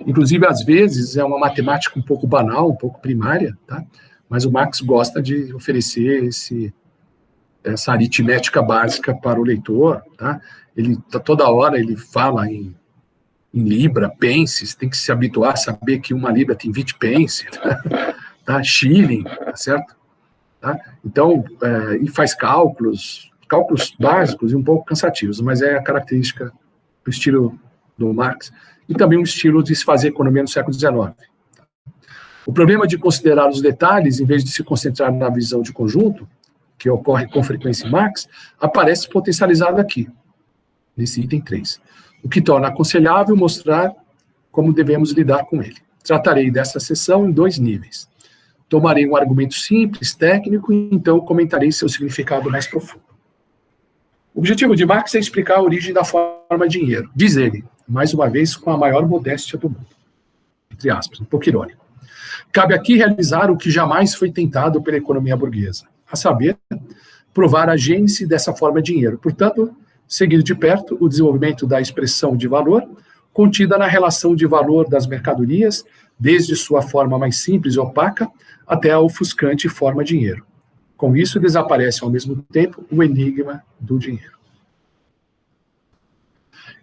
Inclusive, às vezes, é uma matemática um pouco banal, um pouco primária, tá? Mas o Marx gosta de oferecer essa aritmética básica para o leitor, tá? Toda hora ele fala em libra, pence, tem que se habituar a saber que uma libra tem 20 pence, tá? Shilling, tá certo? Tá? Então, e faz cálculos básicos e um pouco cansativos, mas é a característica do estilo do Marx, e também um estilo de se fazer economia no século XIX. O problema de considerar os detalhes, em vez de se concentrar na visão de conjunto, que ocorre com frequência em Marx, aparece potencializado aqui, nesse item 3, o que torna aconselhável mostrar como devemos lidar com ele. Tratarei dessa seção em 2 níveis. Tomarei um argumento simples, técnico, e então comentarei seu significado mais profundo. O objetivo de Marx é explicar a origem da forma dinheiro. Diz ele, mais uma vez, com a maior modéstia do mundo. Entre aspas, um pouco irônico. Cabe aqui realizar o que jamais foi tentado pela economia burguesa, a saber, provar a gênese dessa forma dinheiro. Portanto, seguindo de perto o desenvolvimento da expressão de valor, contida na relação de valor das mercadorias, desde sua forma mais simples e opaca até a ofuscante forma dinheiro. Com isso, desaparece ao mesmo tempo o enigma do dinheiro.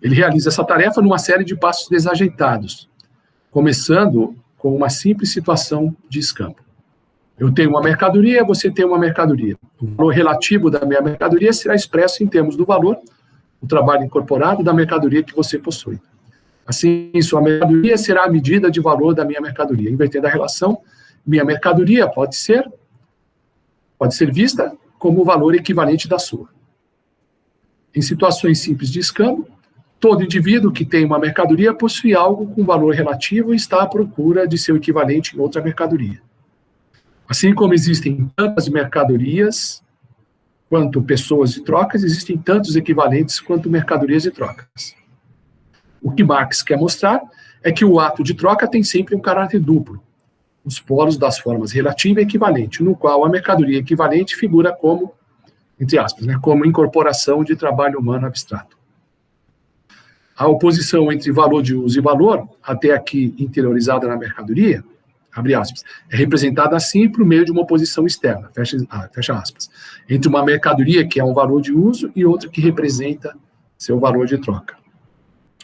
Ele realiza essa tarefa numa série de passos desajeitados, começando com uma simples situação de escampo. Eu tenho uma mercadoria, você tem uma mercadoria. O valor relativo da minha mercadoria será expresso em termos do valor, o trabalho incorporado da mercadoria que você possui. Assim, sua mercadoria será a medida de valor da minha mercadoria. Invertendo a relação, minha mercadoria pode ser vista como o valor equivalente da sua. Em situações simples de escambo, todo indivíduo que tem uma mercadoria possui algo com valor relativo e está à procura de seu equivalente em outra mercadoria. Assim como existem tantas mercadorias quanto pessoas de trocas, existem tantos equivalentes quanto mercadorias e trocas. O que Marx quer mostrar é que o ato de troca tem sempre um caráter duplo, os polos das formas relativa e equivalente, no qual a mercadoria equivalente figura como, entre aspas, como incorporação de trabalho humano abstrato. A oposição entre valor de uso e valor, até aqui interiorizada na mercadoria, abre aspas, é representada assim por meio de uma oposição externa, fecha aspas, entre uma mercadoria que é um valor de uso e outra que representa seu valor de troca.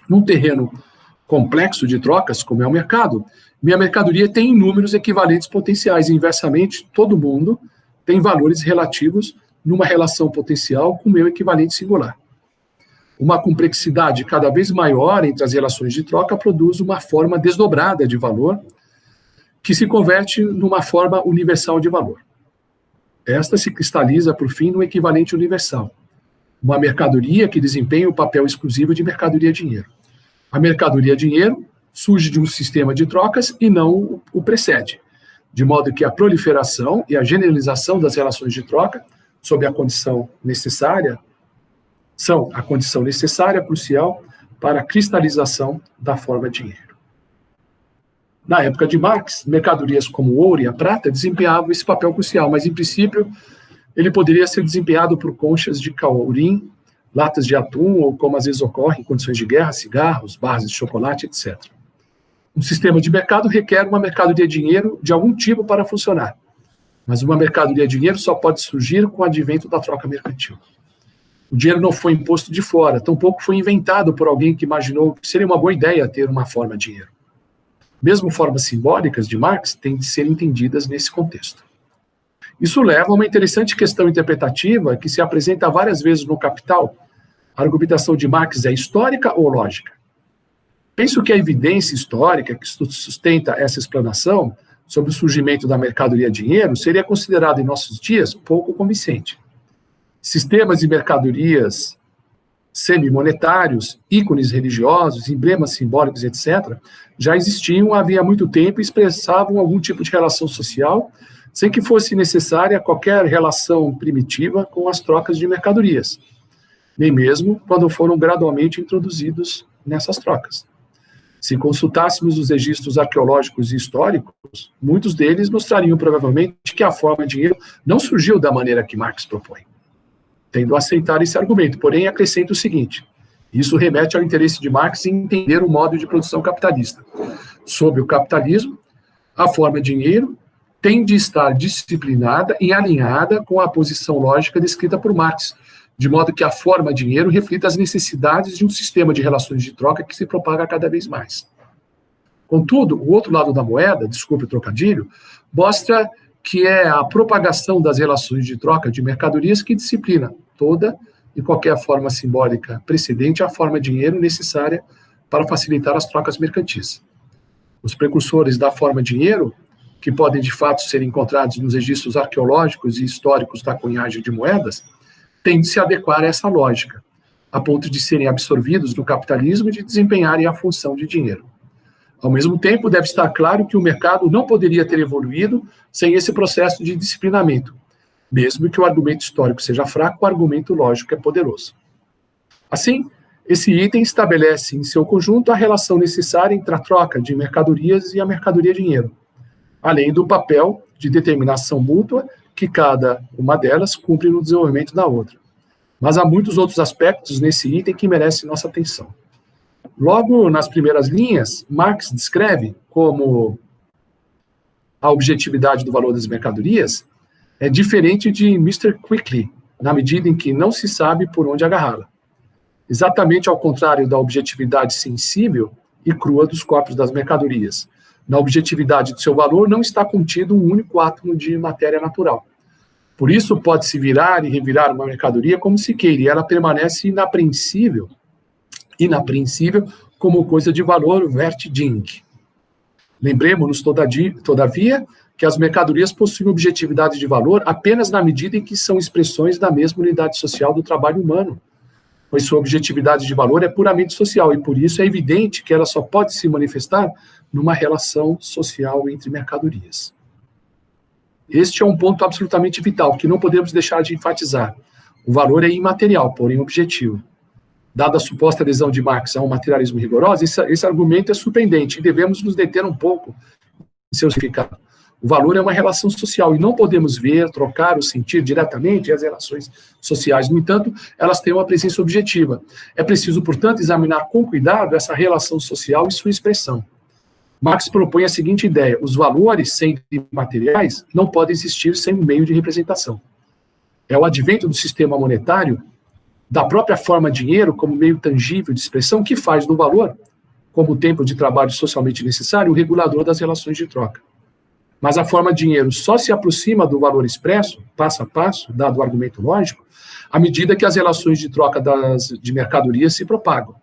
Num terreno complexo de trocas, como é o mercado, minha mercadoria tem inúmeros equivalentes potenciais e, inversamente, todo mundo tem valores relativos numa relação potencial com meu equivalente singular. Uma complexidade cada vez maior entre as relações de troca produz uma forma desdobrada de valor que se converte numa forma universal de valor. Esta se cristaliza, por fim, no equivalente universal, uma mercadoria que desempenha o papel exclusivo de mercadoria-dinheiro. A mercadoria-dinheiro surge de um sistema de trocas e não o precede, de modo que a proliferação e a generalização das relações de troca, sob a condição necessária, são a condição necessária, crucial, para a cristalização da forma dinheiro. Na época de Marx, mercadorias como o ouro e a prata desempenhavam esse papel crucial, mas, em princípio, ele poderia ser desempenhado por conchas de caurim, latas de atum, ou, como às vezes ocorre em condições de guerra, cigarros, barras de chocolate, etc. Um sistema de mercado requer uma mercadoria-dinheiro de algum tipo para funcionar, mas uma mercadoria-dinheiro só pode surgir com o advento da troca mercantil. O dinheiro não foi imposto de fora, tampouco foi inventado por alguém que imaginou que seria uma boa ideia ter uma forma de dinheiro. Mesmo formas simbólicas de Marx têm de ser entendidas nesse contexto. Isso leva a uma interessante questão interpretativa que se apresenta várias vezes no Capital. A argumentação de Marx é histórica ou lógica? Penso que a evidência histórica que sustenta essa explanação sobre o surgimento da mercadoria-dinheiro seria considerada em nossos dias pouco convincente. Sistemas de mercadorias semi-monetários, ícones religiosos, emblemas simbólicos, etc., já existiam havia muito tempo e expressavam algum tipo de relação social, sem que fosse necessária qualquer relação primitiva com as trocas de mercadorias, nem mesmo quando foram gradualmente introduzidos nessas trocas. Se consultássemos os registros arqueológicos e históricos, muitos deles mostrariam provavelmente que a forma de dinheiro não surgiu da maneira que Marx propõe. Tendo a aceitar esse argumento, porém acrescento o seguinte: isso remete ao interesse de Marx em entender o modo de produção capitalista. Sob o capitalismo, a forma de dinheiro tem de estar disciplinada e alinhada com a posição lógica descrita por Marx, de modo que a forma de dinheiro reflita as necessidades de um sistema de relações de troca que se propaga cada vez mais. Contudo, o outro lado da moeda, desculpe o trocadilho, mostra que é a propagação das relações de troca de mercadorias que disciplina toda e qualquer forma simbólica precedente à forma de dinheiro necessária para facilitar as trocas mercantis. Os precursores da forma de dinheiro, que podem de fato ser encontrados nos registros arqueológicos e históricos da cunhagem de moedas, têm de se adequar a essa lógica, a ponto de serem absorvidos no capitalismo e de desempenharem a função de dinheiro. Ao mesmo tempo, deve estar claro que o mercado não poderia ter evoluído sem esse processo de disciplinamento, Mesmo que o argumento histórico seja fraco, o argumento lógico é poderoso. Assim, esse item estabelece em seu conjunto a relação necessária entre a troca de mercadorias e a mercadoria-dinheiro, além do papel de determinação mútua que cada uma delas cumpre no desenvolvimento da outra. Mas há muitos outros aspectos nesse item que merecem nossa atenção. Logo nas primeiras linhas, Marx descreve como a objetividade do valor das mercadorias é diferente de Mr. Quickly, na medida em que não se sabe por onde agarrá-la. Exatamente ao contrário da objetividade sensível e crua dos corpos das mercadorias. Na objetividade do seu valor não está contido um único átomo de matéria natural. Por isso, pode-se virar e revirar uma mercadoria como se queira, e ela permanece inapreensível como coisa de valor vertigem. Lembremos-nos, todavia, que as mercadorias possuem objetividade de valor apenas na medida em que são expressões da mesma unidade social do trabalho humano, pois sua objetividade de valor é puramente social, e por isso é evidente que ela só pode se manifestar numa relação social entre mercadorias. Este é um ponto absolutamente vital, que não podemos deixar de enfatizar. O valor é imaterial, porém objetivo. Dada a suposta adesão de Marx a um materialismo rigoroso, esse argumento é surpreendente, e devemos nos deter um pouco em seu significado. O valor é uma relação social, e não podemos ver, trocar ou sentir diretamente as relações sociais. No entanto, elas têm uma presença objetiva. É preciso, portanto, examinar com cuidado essa relação social e sua expressão. Marx propõe a seguinte ideia: os valores, sendo materiais, não podem existir sem um meio de representação. É o advento do sistema monetário, da própria forma dinheiro como meio tangível de expressão, que faz do valor, como tempo de trabalho socialmente necessário, o regulador das relações de troca. Mas a forma dinheiro só se aproxima do valor expresso, passo a passo, dado o argumento lógico, à medida que as relações de troca de mercadorias se propagam.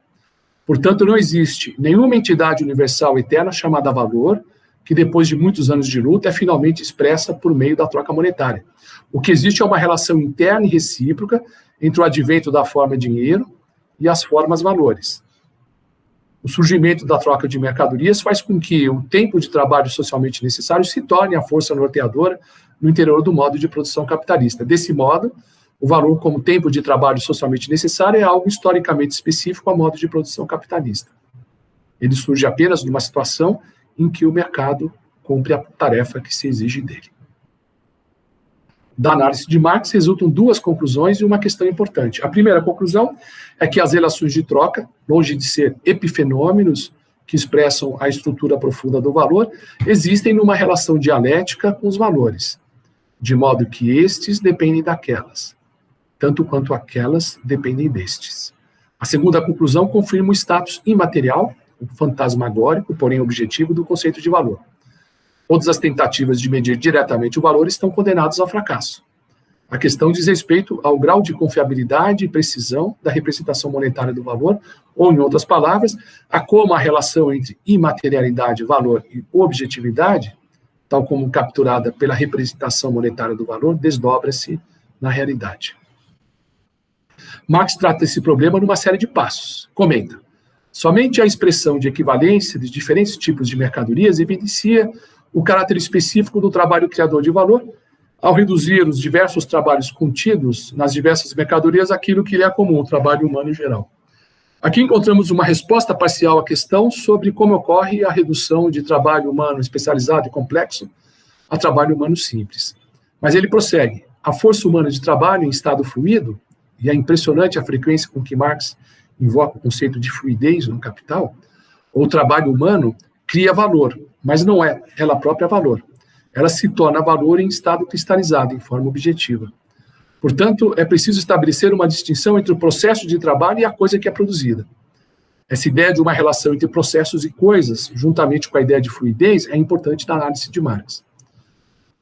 Portanto, não existe nenhuma entidade universal eterna chamada valor, que depois de muitos anos de luta é finalmente expressa por meio da troca monetária. O que existe é uma relação interna e recíproca entre o advento da forma dinheiro e as formas valores. O surgimento da troca de mercadorias faz com que o tempo de trabalho socialmente necessário se torne a força norteadora no interior do modo de produção capitalista. Desse modo, o valor como tempo de trabalho socialmente necessário é algo historicamente específico ao modo de produção capitalista. Ele surge apenas numa situação em que o mercado cumpre a tarefa que se exige dele. Da análise de Marx resultam duas conclusões e uma questão importante. A primeira conclusão é que as relações de troca, longe de ser epifenômenos que expressam a estrutura profunda do valor, existem numa relação dialética com os valores, de modo que estes dependem daquelas, tanto quanto aquelas dependem destes. A segunda conclusão confirma o status imaterial, o fantasmagórico, porém objetivo, do conceito de valor. Todas as tentativas de medir diretamente o valor estão condenadas ao fracasso. A questão diz respeito ao grau de confiabilidade e precisão da representação monetária do valor, ou, em outras palavras, a como a relação entre imaterialidade, valor e objetividade, tal como capturada pela representação monetária do valor, desdobra-se na realidade. Marx trata esse problema numa série de passos. Comenta: somente a expressão de equivalência de diferentes tipos de mercadorias evidencia o caráter específico do trabalho criador de valor, ao reduzir os diversos trabalhos contidos nas diversas mercadorias àquilo que lhe é comum, o trabalho humano em geral. Aqui encontramos uma resposta parcial à questão sobre como ocorre a redução de trabalho humano especializado e complexo a trabalho humano simples. Mas ele prossegue: a força humana de trabalho em estado fluido, e é impressionante a frequência com que Marx invoca o conceito de fluidez no Capital, ou trabalho humano, cria valor, mas não é ela própria valor. Ela se torna valor em estado cristalizado, em forma objetiva. Portanto, é preciso estabelecer uma distinção entre o processo de trabalho e a coisa que é produzida. Essa ideia de uma relação entre processos e coisas, juntamente com a ideia de fluidez, é importante na análise de Marx.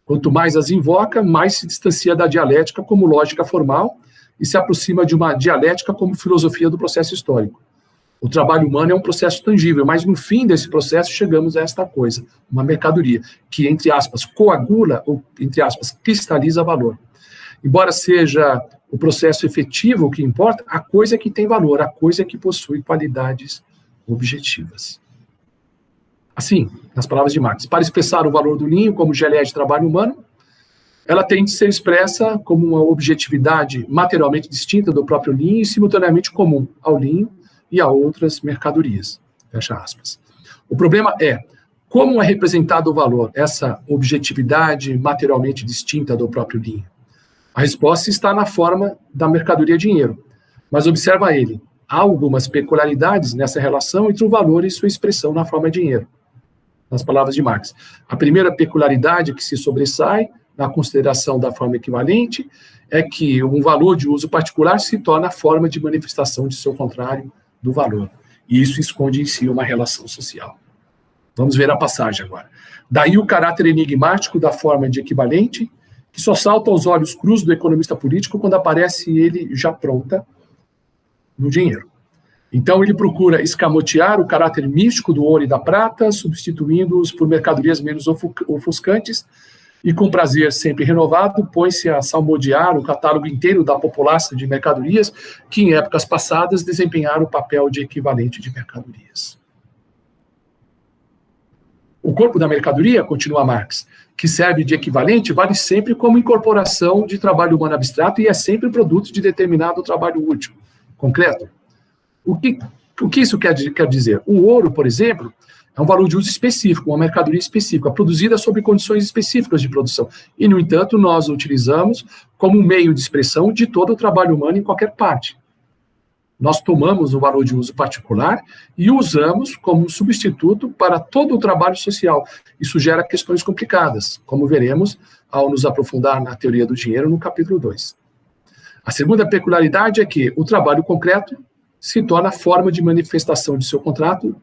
Quanto mais as invoca, mais se distancia da dialética como lógica formal e se aproxima de uma dialética como filosofia do processo histórico. O trabalho humano é um processo tangível, mas no fim desse processo chegamos a esta coisa, uma mercadoria, que, entre aspas, coagula ou, entre aspas, cristaliza valor. Embora seja o processo efetivo o que importa, a coisa é que tem valor, a coisa é que possui qualidades objetivas. Assim, nas palavras de Marx, para expressar o valor do ninho como geleia de trabalho humano, ela tem de ser expressa como uma objetividade materialmente distinta do próprio linho e simultaneamente comum ao linho e a outras mercadorias. Fecha aspas. O problema é como é representado o valor, essa objetividade materialmente distinta do próprio linho. A resposta está na forma da mercadoria dinheiro, mas observa ele, há algumas peculiaridades nessa relação entre o valor e sua expressão na forma dinheiro. Nas palavras de Marx. A primeira peculiaridade que se sobressai na consideração da forma equivalente é que um valor de uso particular se torna a forma de manifestação de seu contrário do valor. E isso esconde em si uma relação social. Vamos ver a passagem agora. Daí o caráter enigmático da forma de equivalente, que só salta aos olhos crus do economista político quando aparece ele já pronta no dinheiro. Então, ele procura escamotear o caráter místico do ouro e da prata, substituindo-os por mercadorias menos ofuscantes, e com prazer sempre renovado, põe-se a salmodiar o catálogo inteiro da população de mercadorias que, em épocas passadas, desempenharam o papel de equivalente de mercadorias. O corpo da mercadoria, continua Marx, que serve de equivalente, vale sempre como incorporação de trabalho humano abstrato e é sempre produto de determinado trabalho útil, concreto. O que isso quer dizer? O ouro, por exemplo, é um valor de uso específico, uma mercadoria específica, produzida sob condições específicas de produção. E, no entanto, nós o utilizamos como um meio de expressão de todo o trabalho humano em qualquer parte. Nós tomamos o valor de uso particular e o usamos como um substituto para todo o trabalho social. Isso gera questões complicadas, como veremos ao nos aprofundar na teoria do dinheiro no capítulo 2. A segunda peculiaridade é que o trabalho concreto se torna forma de manifestação de seu contrário,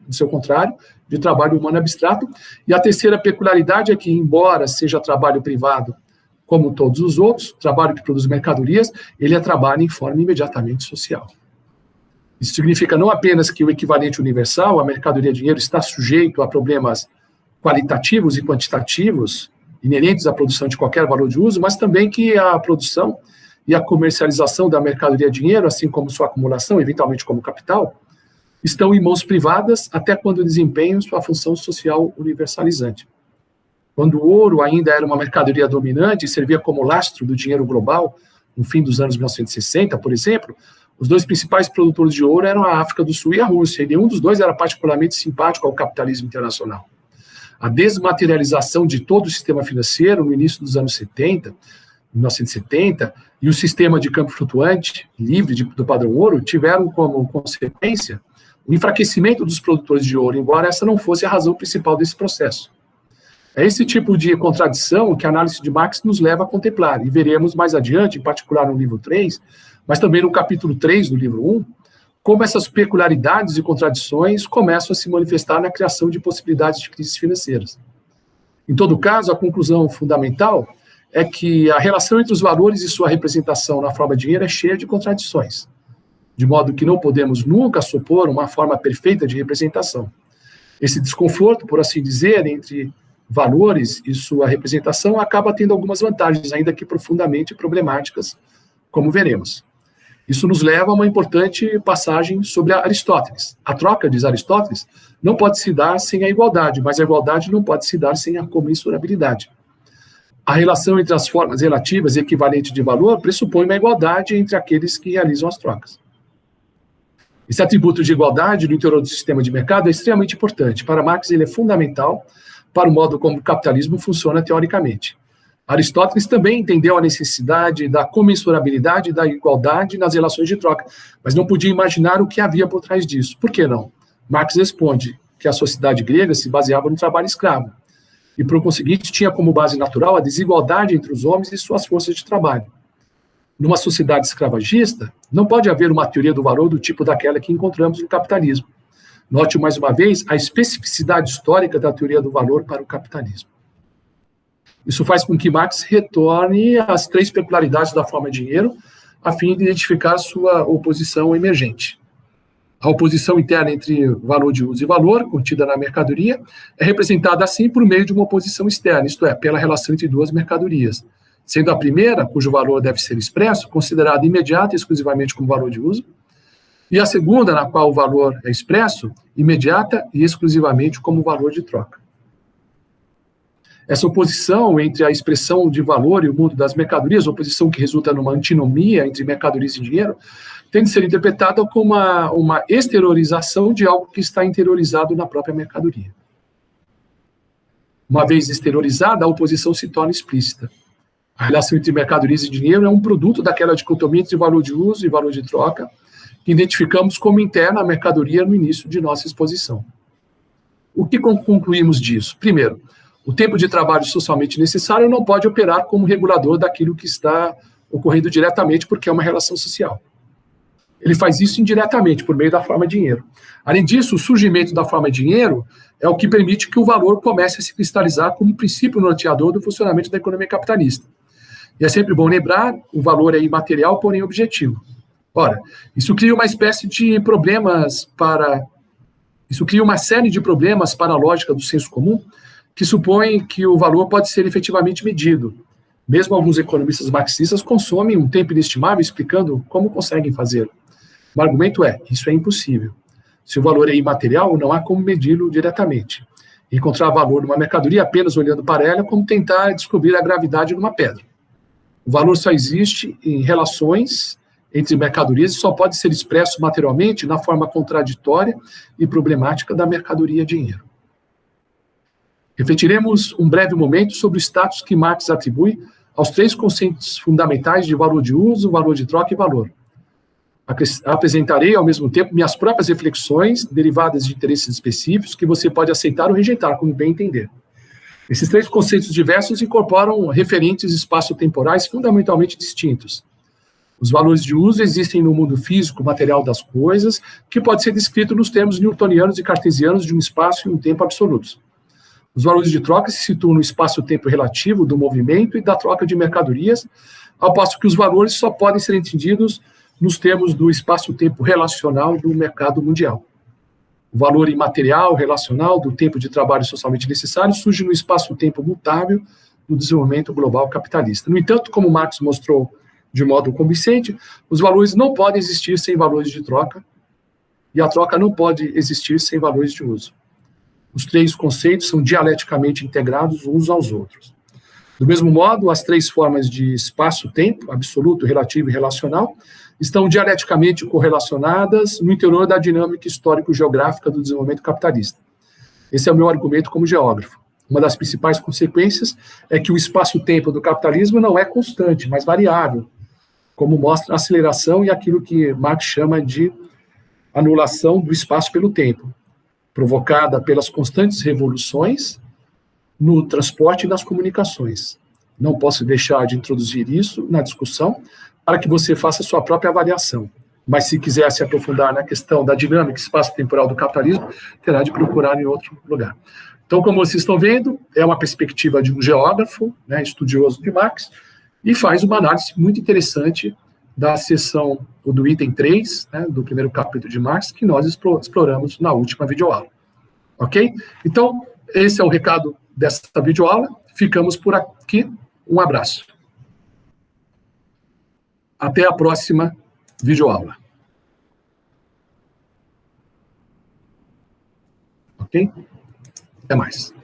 de trabalho humano abstrato. E a terceira peculiaridade é que, embora seja trabalho privado, como todos os outros, trabalho que produz mercadorias, ele é trabalho em forma imediatamente social. Isso significa não apenas que o equivalente universal, a mercadoria dinheiro, está sujeito a problemas qualitativos e quantitativos inerentes à produção de qualquer valor de uso, mas também que a produção e a comercialização da mercadoria dinheiro, assim como sua acumulação, eventualmente como capital, estão em mãos privadas até quando desempenham sua função social universalizante. Quando o ouro ainda era uma mercadoria dominante e servia como lastro do dinheiro global, no fim dos anos 1960, por exemplo, os dois principais produtores de ouro eram a África do Sul e a Rússia, e nenhum dos dois era particularmente simpático ao capitalismo internacional. A desmaterialização de todo o sistema financeiro no início dos anos 70, 1970, e o sistema de câmbio flutuante, livre do padrão ouro, tiveram como consequência o enfraquecimento dos produtores de ouro, embora essa não fosse a razão principal desse processo. É esse tipo de contradição que a análise de Marx nos leva a contemplar, e veremos mais adiante, em particular no livro 3, mas também no capítulo 3 do livro 1, como essas peculiaridades e contradições começam a se manifestar na criação de possibilidades de crises financeiras. Em todo caso, a conclusão fundamental é que a relação entre os valores e sua representação na forma de dinheiro é cheia de contradições, de modo que não podemos nunca supor uma forma perfeita de representação. Esse desconforto, por assim dizer, entre valores e sua representação acaba tendo algumas vantagens, ainda que profundamente problemáticas, como veremos. Isso nos leva a uma importante passagem sobre Aristóteles. A troca, diz Aristóteles, não pode se dar sem a igualdade, mas a igualdade não pode se dar sem a comensurabilidade. A relação entre as formas relativas e equivalentes de valor pressupõe uma igualdade entre aqueles que realizam as trocas. Esse atributo de igualdade no interior do sistema de mercado é extremamente importante. Para Marx, ele é fundamental para o modo como o capitalismo funciona teoricamente. Aristóteles também entendeu a necessidade da comensurabilidade e da igualdade nas relações de troca, mas não podia imaginar o que havia por trás disso. Por que não? Marx responde que a sociedade grega se baseava no trabalho escravo, e, por conseguinte, tinha como base natural a desigualdade entre os homens e suas forças de trabalho. Numa sociedade escravagista, não pode haver uma teoria do valor do tipo daquela que encontramos no capitalismo. Note, mais uma vez, a especificidade histórica da teoria do valor para o capitalismo. Isso faz com que Marx retorne às três peculiaridades da forma de dinheiro, a fim de identificar sua oposição emergente. A oposição interna entre valor de uso e valor, contida na mercadoria, é representada assim por meio de uma oposição externa, isto é, pela relação entre duas mercadorias, sendo a primeira, cujo valor deve ser expresso, considerada imediata e exclusivamente como valor de uso, e a segunda, na qual o valor é expresso, imediata e exclusivamente como valor de troca. Essa oposição entre a expressão de valor e o mundo das mercadorias, oposição que resulta numa antinomia entre mercadorias e dinheiro, tem de ser interpretada como uma exteriorização de algo que está interiorizado na própria mercadoria. Uma vez exteriorizada, a oposição se torna explícita. A relação entre mercadorias e dinheiro é um produto daquela dicotomia entre valor de uso e valor de troca, que identificamos como interna à mercadoria no início de nossa exposição. O que concluímos disso? Primeiro, o tempo de trabalho socialmente necessário não pode operar como regulador daquilo que está ocorrendo diretamente, porque é uma relação social. Ele faz isso indiretamente, por meio da forma dinheiro. Além disso, o surgimento da forma dinheiro é o que permite que o valor comece a se cristalizar como princípio norteador do funcionamento da economia capitalista. E é sempre bom lembrar, o valor é imaterial, porém objetivo. Ora, isso cria uma espécie de problemas para... Isso cria uma série de problemas para a lógica do senso comum, que supõe que o valor pode ser efetivamente medido. Mesmo alguns economistas marxistas consomem um tempo inestimável explicando como conseguem fazê-lo. O argumento é, isso é impossível. Se o valor é imaterial, não há como medi-lo diretamente. Encontrar valor numa mercadoria apenas olhando para ela é como tentar descobrir a gravidade numa pedra. O valor só existe em relações entre mercadorias e só pode ser expresso materialmente na forma contraditória e problemática da mercadoria dinheiro. Refletiremos um breve momento sobre o status que Marx atribui aos três conceitos fundamentais de valor de uso, valor de troca e valor. Apresentarei, ao mesmo tempo, minhas próprias reflexões, derivadas de interesses específicos, que você pode aceitar ou rejeitar, como bem entender. Esses três conceitos diversos incorporam referentes espaço-temporais fundamentalmente distintos. Os valores de uso existem no mundo físico, material das coisas, que pode ser descrito nos termos newtonianos e cartesianos de um espaço e um tempo absolutos. Os valores de troca se situam no espaço-tempo relativo do movimento e da troca de mercadorias, ao passo que os valores só podem ser entendidos nos termos do espaço-tempo relacional do mercado mundial. O valor imaterial relacional do tempo de trabalho socialmente necessário surge no espaço-tempo mutável do desenvolvimento global capitalista. No entanto, como Marx mostrou de modo convincente, os valores não podem existir sem valores de troca, e a troca não pode existir sem valores de uso. Os três conceitos são dialeticamente integrados uns aos outros. Do mesmo modo, as três formas de espaço-tempo, absoluto, relativo e relacional, estão dialeticamente correlacionadas no interior da dinâmica histórico-geográfica do desenvolvimento capitalista. Esse é o meu argumento como geógrafo. Uma das principais consequências é que o espaço-tempo do capitalismo não é constante, mas variável, como mostra a aceleração e aquilo que Marx chama de anulação do espaço pelo tempo, provocada pelas constantes revoluções no transporte e nas comunicações. Não posso deixar de introduzir isso na discussão para que você faça a sua própria avaliação. Mas se quiser se aprofundar na questão da dinâmica espaço-temporal do capitalismo, terá de procurar em outro lugar. Então, como vocês estão vendo, é uma perspectiva de um geógrafo, né, estudioso de Marx, e faz uma análise muito interessante da seção, do item 3, né, do primeiro capítulo de Marx, que nós exploramos na última videoaula. Ok? Então, esse é o recado dessa videoaula. Ficamos por aqui. Um abraço. Até a próxima videoaula. Ok? Até mais.